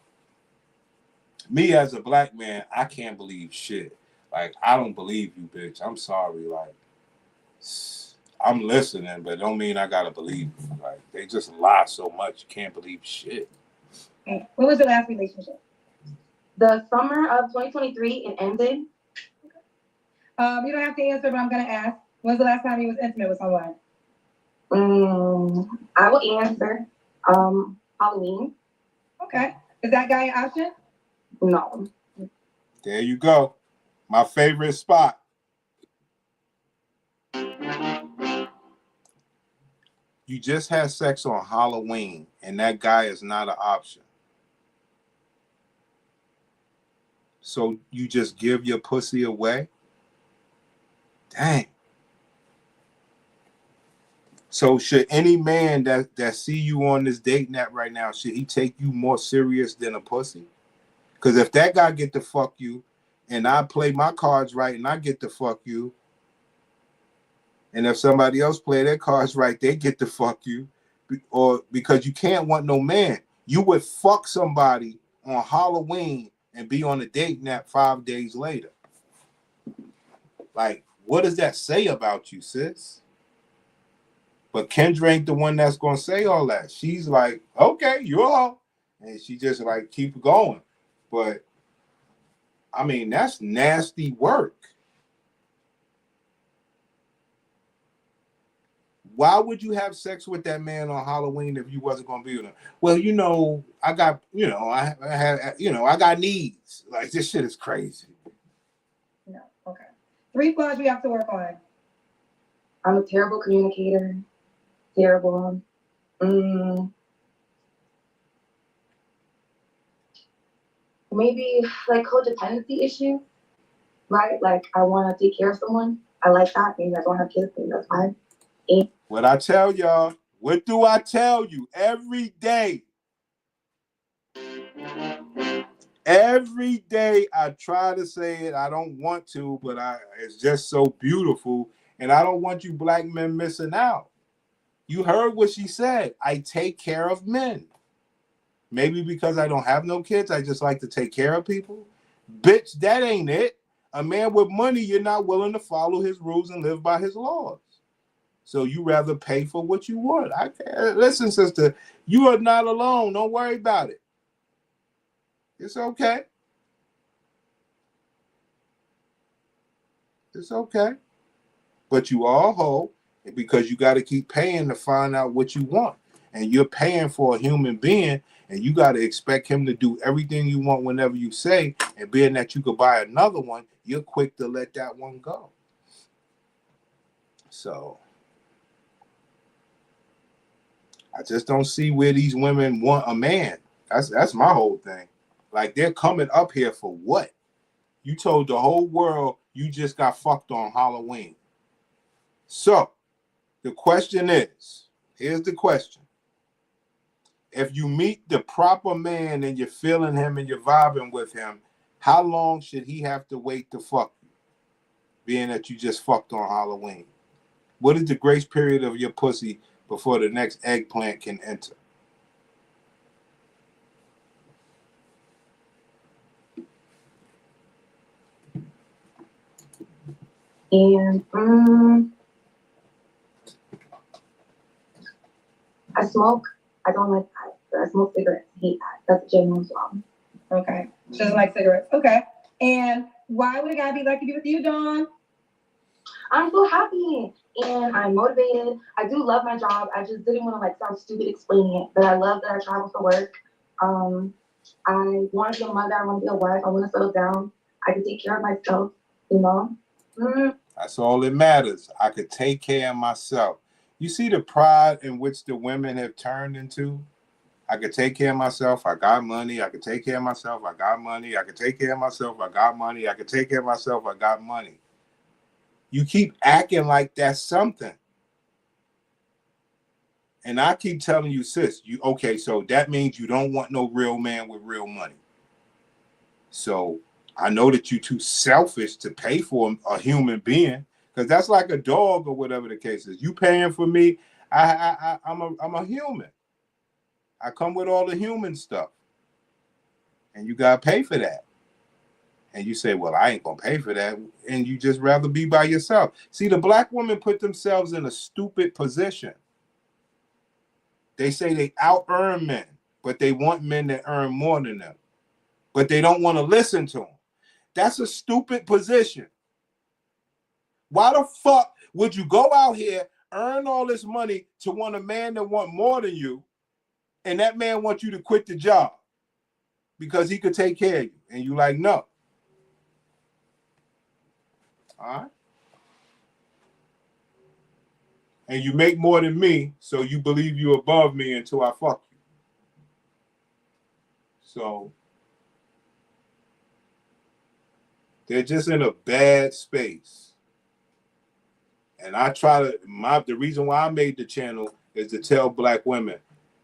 me as a black man, I can't believe shit. Like, I don't believe you, bitch. I'm sorry. Like, I'm listening, but don't mean I gotta believe you. Like, they just lie so much. You can't believe shit. When was your last relationship? The summer of 2023, it ended. You don't have to answer, but I'm gonna ask. When's the last time you was intimate with someone? I will answer. Halloween. Okay. Is that guy an option? No. There you go. My favorite spot. You just had sex on Halloween, and that guy is not an option. So you just give your pussy away? Dang. So should any man that see you on this dating app right now, should he take you more serious than a pussy? Because if that guy get to fuck you, and I play my cards right and I get to fuck you, and if somebody else play their cards right, they get to fuck you, or because you can't want no man. You would fuck somebody on Halloween and be on a dating app 5 days later. Like, what does that say about you, sis? But Kendra ain't the one that's gonna say all that. She's like, okay, you all, and she just like keep going. But I mean, that's nasty work. Why would you have sex with that man on Halloween if you wasn't gonna be with him? Well, I got, I have, I got needs. Like, this shit is crazy. No. Okay. 3 flaws we have to work on. I'm a terrible communicator. Terrible. Maybe like codependency issue, right? Like I want to take care of someone. I like that. Maybe I don't have kids. Maybe that's fine. What I tell y'all, what do I tell you every day? Every day I try to say it. I don't want to, but it's just so beautiful. And I don't want you black men missing out. You heard what she said. I take care of men. Maybe because I don't have no kids, I just like to take care of people. Bitch, that ain't it. A man with money, you're not willing to follow his rules and live by his laws. So you rather pay for what you want. Listen, sister, you are not alone. Don't worry about it. It's okay. It's okay. But you all hoe because you got to keep paying to find out what you want. And you're paying for a human being, and you got to expect him to do everything you want whenever you say. And being that you could buy another one, you're quick to let that one go. So I just don't see where these women want a man. That's my whole thing. Like, they're coming up here for what? You told the whole world you just got fucked on Halloween. So the question is, here's the question. If you meet the proper man and you're feeling him and you're vibing with him, how long should he have to wait to fuck you? Being that you just fucked on Halloween. What is the grace period of your pussy before the next eggplant can enter? And I smoke. I don't like that. I smoke cigarettes. I hate that. That's a genuine problem. Okay. She doesn't like cigarettes. Okay. And why would a guy be like to be with you, Dawn? I'm so happy and I'm motivated. I do love my job. I just didn't want to sound stupid explaining it, but I love that I travel for work. I want to be a mother. I want to be a wife. I want to settle down. I can take care of myself, That's all that matters. I could take care of myself. You see the pride in which the women have turned into? I could take care of myself. I got money. I could take care of myself. I got money. I could take care of myself. I got money. I could take care of myself. I got money. You keep acting like that's something. And I keep telling you, sis, so that means you don't want no real man with real money. So I know that you're too selfish to pay for a human being, because that's like a dog or whatever the case is. You paying for me, I'm a human. I come with all the human stuff. And you gotta pay for that. And you say, well, I ain't gonna pay for that. And you just rather be by yourself. See, the black women put themselves in a stupid position. They say they out-earn men, but they want men that earn more than them. But they don't want to listen to them. That's a stupid position. Why the fuck would you go out here, earn all this money to want a man that want more than you, and that man wants you to quit the job because he could take care of you? And you like, no. All right? And you make more than me, so you believe you above me until I fuck you. So they're just in a bad space. And I try to, the reason why I made the channel is to tell black women,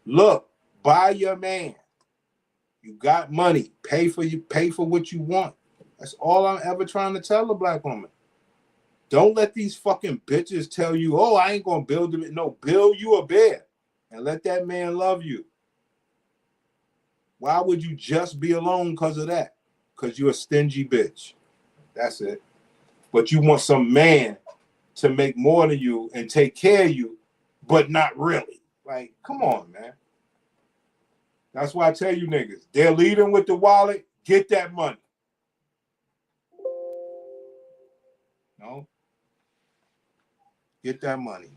look, buy your man. You got money, pay for what you want. That's all I'm ever trying to tell a black woman. Don't let these fucking bitches tell you, oh, I ain't gonna build him. No, build you a bed and let that man love you. Why would you just be alone because of that? Because you're a stingy bitch. That's it. But you want some man to make more than you and take care of you, but not really. Like, come on, man. That's why I tell you niggas, they're leading with the wallet. Get that money. No. Get that money.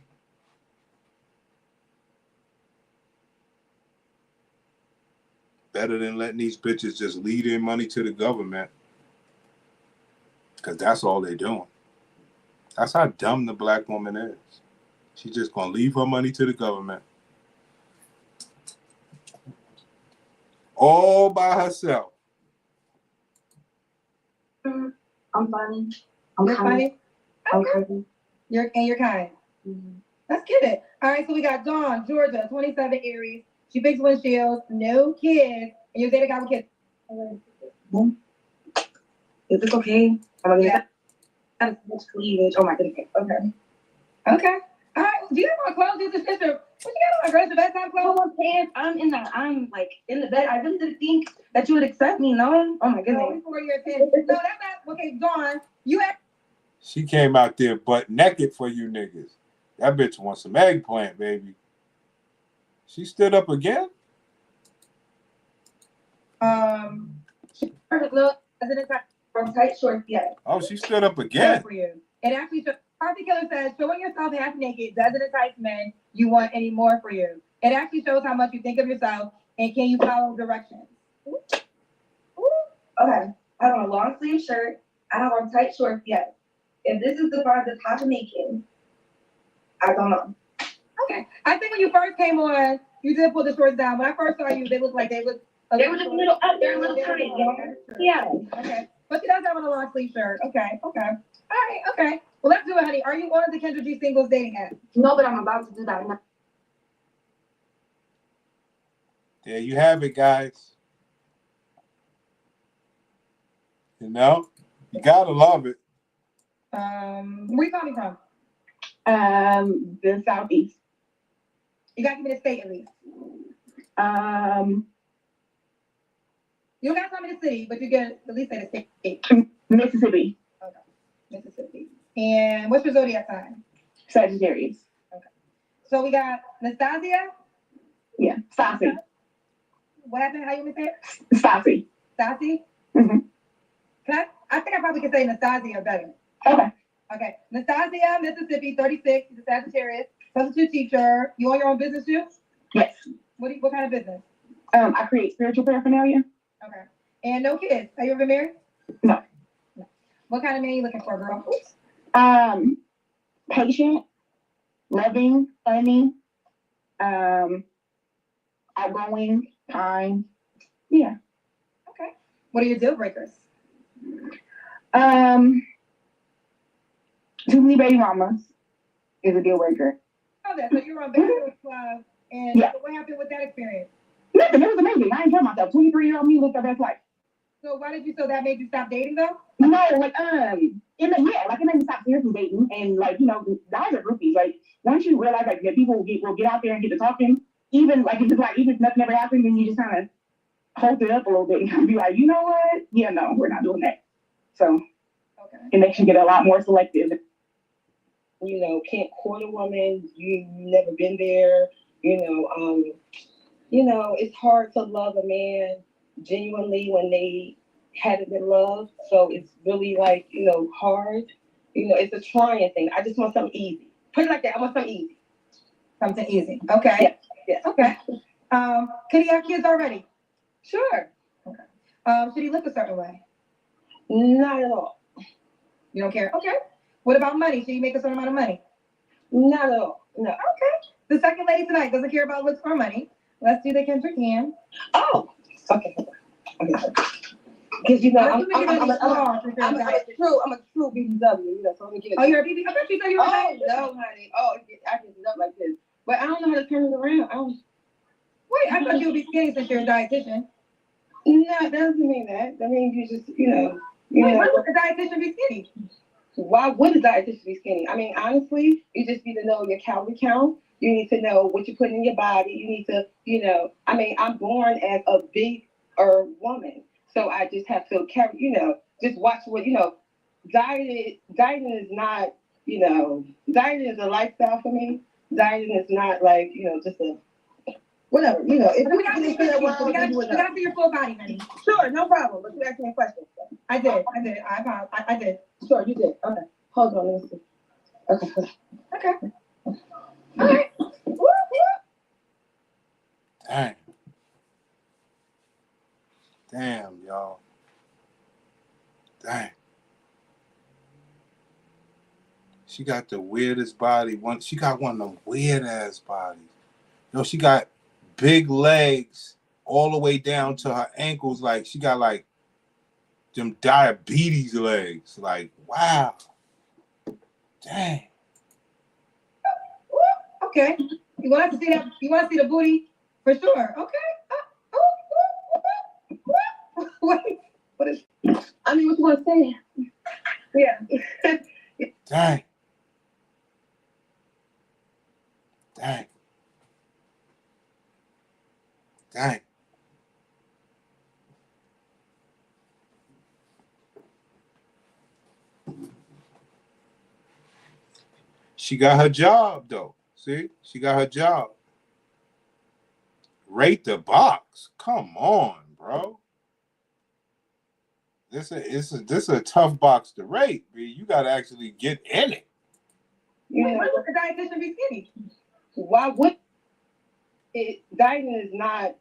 Better than letting these bitches just lead in money to the government. Because that's all they're doing. That's how dumb the black woman is. She's just going to leave her money to the government. All by herself. I'm funny. You're funny? Okay. You're kind. Let's get it. All right, so we got Dawn, Georgia, 27 Aries. She fixed windshields, no kids, and you're dating a guy with kids. Is this okay? I'm gonna Yeah. have so much cleavage. Oh my goodness. Okay. Okay. All right. Do you have on clothes? Use the sister. What you got on, girl? It's the bedtime Oh, clothes? my pants. I'm like in the bed. I really didn't think that you would accept me, no? Oh my No, goodness. before you're 10. No, that's not. Okay, Dawn, you have. She came out there butt naked for you niggas. That bitch wants some eggplant, baby. She stood up again? Perfect look. Doesn't it From tight shorts, yeah. Oh, she stood up good again. for you? It actually shows. Harvey Killer says, showing yourself half naked doesn't entice men you want any more for you. It actually shows how much you think of yourself and can you follow directions. Okay. I have on a long sleeve shirt. I have on tight shorts, yes. If this is the part that's half naked, I don't know. Okay. I think when you first came on, you did pull the shorts down. When I first saw you, they looked like they were just a little up there, a little tiny. Yeah. Okay. But she does have on a long sleeve shirt. Okay. Okay. All right. Okay. Well, let's do it, honey. Are you on the Kendra G singles dating app? No, but I'm about to do that now. There you have it, guys. You know, you gotta love it. Where you calling from? The Southeast. You got to give me the state at least. You don't got to tell me the city, but you can at least say the state. Mississippi. Okay. Mississippi. And what's your zodiac sign? Sagittarius. Okay. So we got Nastasia. Yeah. Stassi. What happened? How you want me to say it? Stassi. Stassi? Mm-hmm. I think I probably could say Nastasia better. Okay. Okay. Nastasia, Mississippi, 36. She's a Sagittarius. Substitute teacher. You own your own business too? Yes. What kind of business? I create spiritual paraphernalia. Okay. And no kids. Have you ever been married? No. What kind of man you looking for, girl? Patient, loving, funny, outgoing, kind. Yeah. Okay. What are your deal breakers? Too many baby mamas is a deal breaker. Oh, that. So you were on Bachelor Club, and Yeah. what happened with that experience? Nothing. It was amazing. I ain't tell myself. 23-year-old me looked at best life. So why did you? So that made you stop dating, though? No, like it made me stop seriously dating, and like guys are groupies. Like once you realize like that people will get out there and get to talking, even like if nothing ever happened, then you just kind of hold it up a little bit and be like, you know what? Yeah, no, we're not doing that. So it makes you get a lot more selective. Can't court a woman. You've never been there. It's hard to love a man genuinely when they haven't been loved. So it's really hard. It's a trying thing. I just want something easy. Put it like that. I want something easy. Something easy. Okay. Yes. Okay. Could he have kids already? Sure. Okay. Should he look a certain way? Not at all. You don't care? Okay. What about money? Should he make a certain amount of money? Not at all. No. Okay. The second lady tonight doesn't care about looks or money. Let's do the Kendrick hand. Oh. Okay. Because I'm a true BBW. So let me get it. Oh, you're a BB. I thought you said you were. Oh no, honey. Oh, I can sit up like this, but I don't know how to turn it around. Wait, I thought you would be skinny since you're a dietitian. No, that doesn't mean that. That means you just, Wait, why would a dietitian be skinny? Why would a dietitian be skinny? I mean, honestly, you just need to know your calorie count. You need to know what you put in your body. You need to, I'm born as a bigger woman. So I just have to carry, just watch what, dieting is not, dieting is a lifestyle for me. Dieting is not like, just a whatever, if We gotta see your full body, honey. Sure, no problem. But you asked me a question. I did. I did. Sure, you did. Okay. Hold on, let me see. Okay. Okay. All right. Dang. Damn, y'all. Dang. She got the weirdest body. She got one of them weird ass bodies. She got big legs all the way down to her ankles. Like she got like them diabetes legs. Like, wow. Dang. Okay. You want to see that? You want to see the booty? For sure. Okay. Wait, what is? I mean, what you want to say? Yeah. Dang. Dang. Dang. She got her job though. See? She got her job. Rate the box. Come on, bro. This is a tough box to rate, B. You gotta actually get in it. Why would the dietitian be skinny? Why would it? Dieting is not,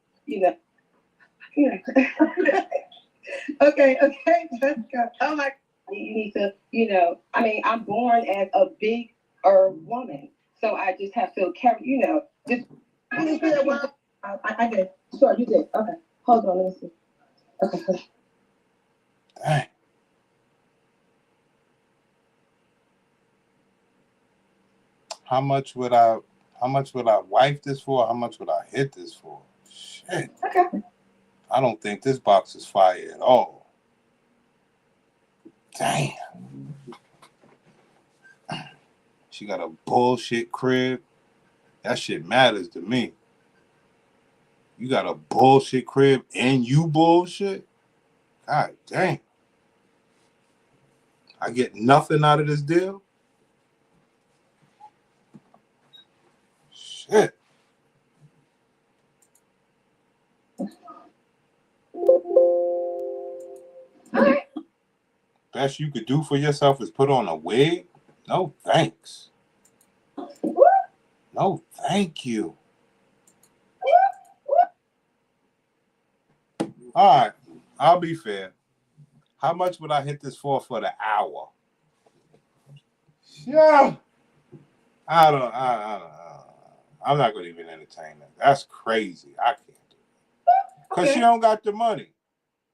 Okay, Jessica. Oh my, you need to, I mean, I'm born as a bigger woman, so I just have to carry, just. I did. Sure, you did. Okay, hold on, let me see. Okay. Dang. How much would I wife this for? How much would I hit this for? Shit. Okay. I don't think this box is fire at all. Damn. She got a bullshit crib. That shit matters to me. You got a bullshit crib and you bullshit? God damn. I get nothing out of this deal? Shit. Best you could do for yourself is put on a wig? No thanks. No thank you. All right, I'll be fair. How much would I hit this for the hour? Yeah. I don't know. I'm not going to even entertain that. That's crazy. I can't do it. Because she don't got the money.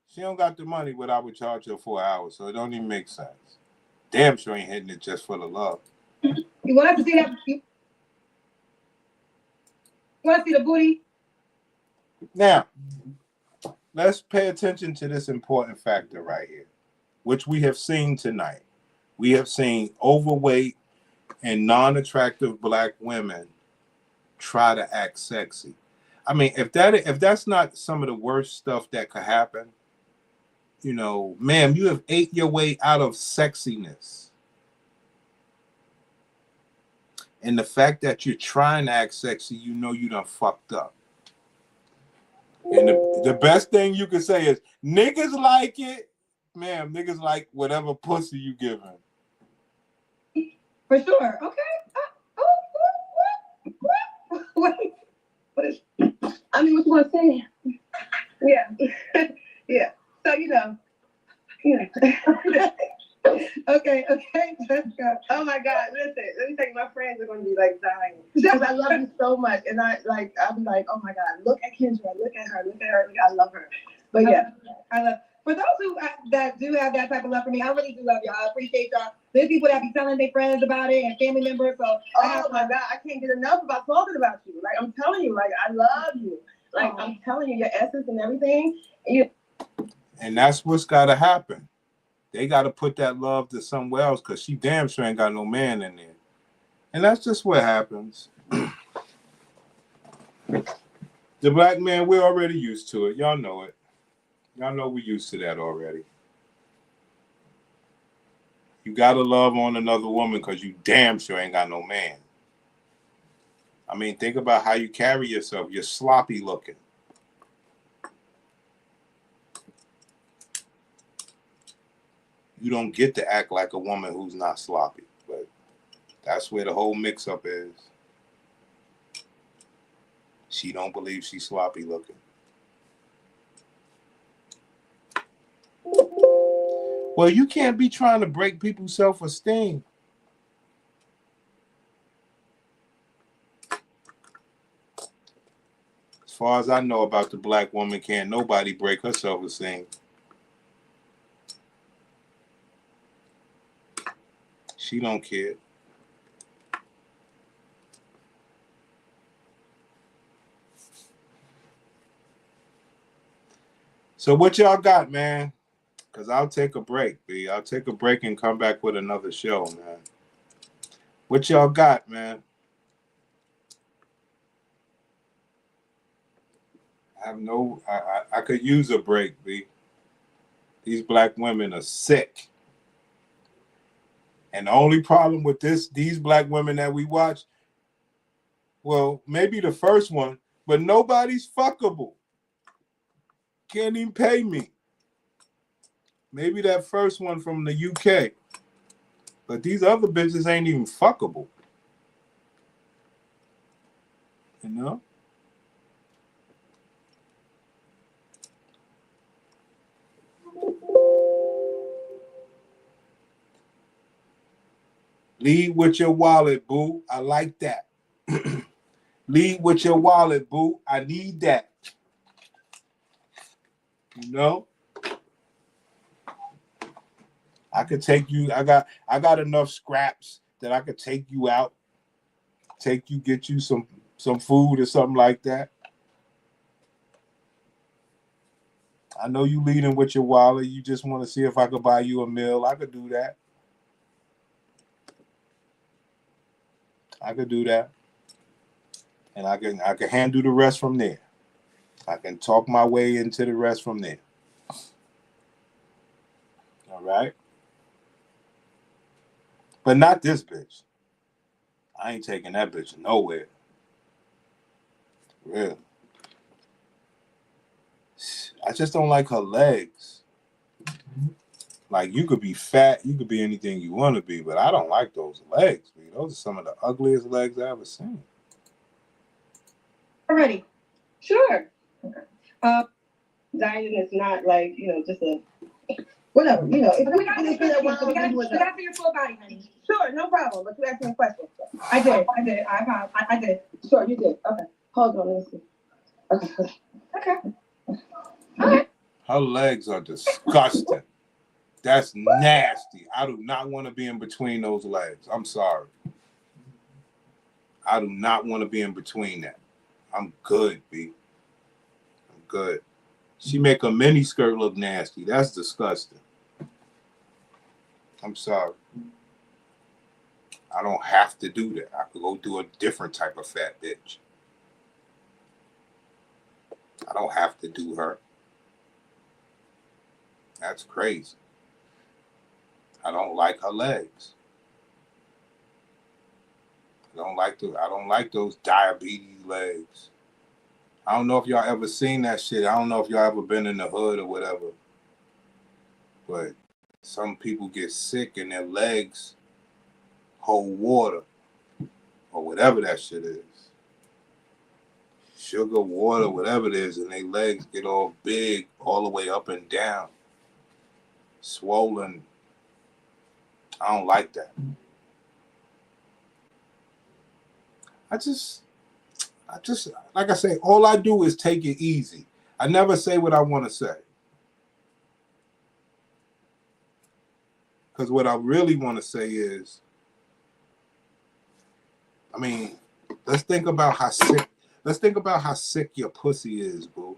She don't got the money what I would charge her for an hour, so it don't even make sense. Damn sure ain't hitting it just for the love. You want to see that? You want to see the booty? Now, let's pay attention to this important factor right here, which we have seen tonight. We have seen overweight and non-attractive black women try to act sexy. I mean, if that's not some of the worst stuff that could happen, ma'am, you have ate your way out of sexiness. And the fact that you're trying to act sexy, you done fucked up. And the best thing you can say is, niggas like it. Ma'am, niggas like whatever pussy you give them. For sure. Okay. Wait, what is? I mean, what you want to say? Yeah, yeah. So Okay, Jessica. Oh my God, listen. Let me tell you, my friends are going to be like dying because I love you so much, and I'm like, oh my God, look at Kendra, look at her, I love her. But yeah, I love. For those who that do have that type of love for me, I really do love y'all. I appreciate y'all. There's people that be telling their friends about it and family members. So oh my God, I can't get enough about talking about you. Like I'm telling you, like I love you. Like I'm telling you, your essence and everything. And that's what's got to happen. They got to put that love to somewhere else because she damn sure ain't got no man in there. And that's just what happens. The black man, we're already used to it. Y'all know it. Y'all know we're used to that already. You got to love on another woman because you damn sure ain't got no man. I mean, think about how you carry yourself. You're sloppy looking. You don't get to act like a woman who's not sloppy, but that's where the whole mix-up is. She don't believe she's sloppy looking. Well, you can't be trying to break people's self-esteem. As far as I know about the black woman, can't nobody break her self-esteem. She don't care. So what y'all got, man? Because I'll take a break, B. I'll take a break and come back with another show, man. What y'all got, man? I could use a break, B. These black women are sick. And the only problem with these black women that we watch, well, maybe the first one, but nobody's fuckable. Can't even pay me. Maybe that first one from the UK. But these other bitches ain't even fuckable. You know? Lead with your wallet, boo. I like that. Lead with your wallet, boo. I need that. You know? I could take you. I got enough scraps that I could take you out. Get you some food or something like that. I know you leading with your wallet. You just want to see if I could buy you a meal. I could do that. And I can handle the rest from there. I can talk my way into the rest from there. All right? But not this bitch. I ain't taking that bitch nowhere. Really. I just don't like her legs. Like, you could be fat, you could be anything you want to be, but I don't like those legs, man. Those are some of the ugliest legs I've ever seen. Already. Sure. Okay. Dieting is not like, just a whatever, if We got for your full body, honey. Sure, no problem. But you asked me a question. I did. I did. Sure, you did. Okay. Hold on, let me see. Okay. Okay. Her legs are disgusting. That's nasty. I do not want to be in between those legs. I'm sorry. I do not want to be in between that. I'm good, B. I'm good. She make a mini skirt look nasty. That's disgusting. I'm sorry. I don't have to do that. I could go do a different type of fat bitch. I don't have to do her. That's crazy. I don't like her legs. I don't like those diabetes legs. I don't know if y'all ever seen that shit. I don't know if y'all ever been in the hood or whatever. But some people get sick and their legs hold water or whatever that shit is. Sugar, water, whatever it is, and their legs get all big all the way up and down. Swollen. I don't like that. I just, like I say, all I do is take it easy. I never say what I want to say. Because what I really want to say is, I mean, let's think about how sick your pussy is, boo.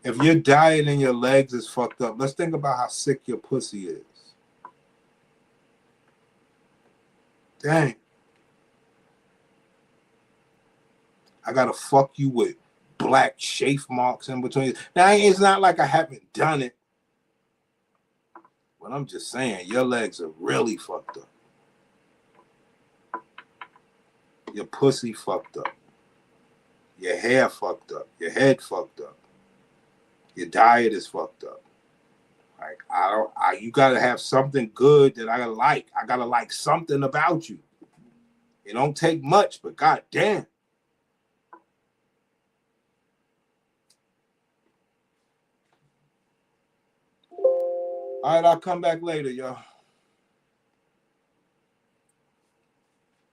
If your diet and your legs is fucked up, let's think about how sick your pussy is. Dang. I gotta fuck you with black chafe marks in between. Now, it's not like I haven't done it. But I'm just saying, your legs are really fucked up. Your pussy fucked up. Your hair fucked up. Your head fucked up. Your diet is fucked up. Like you gotta have something good that I like. I gotta like something about you. It don't take much, but goddamn. All right, I'll come back later, y'all.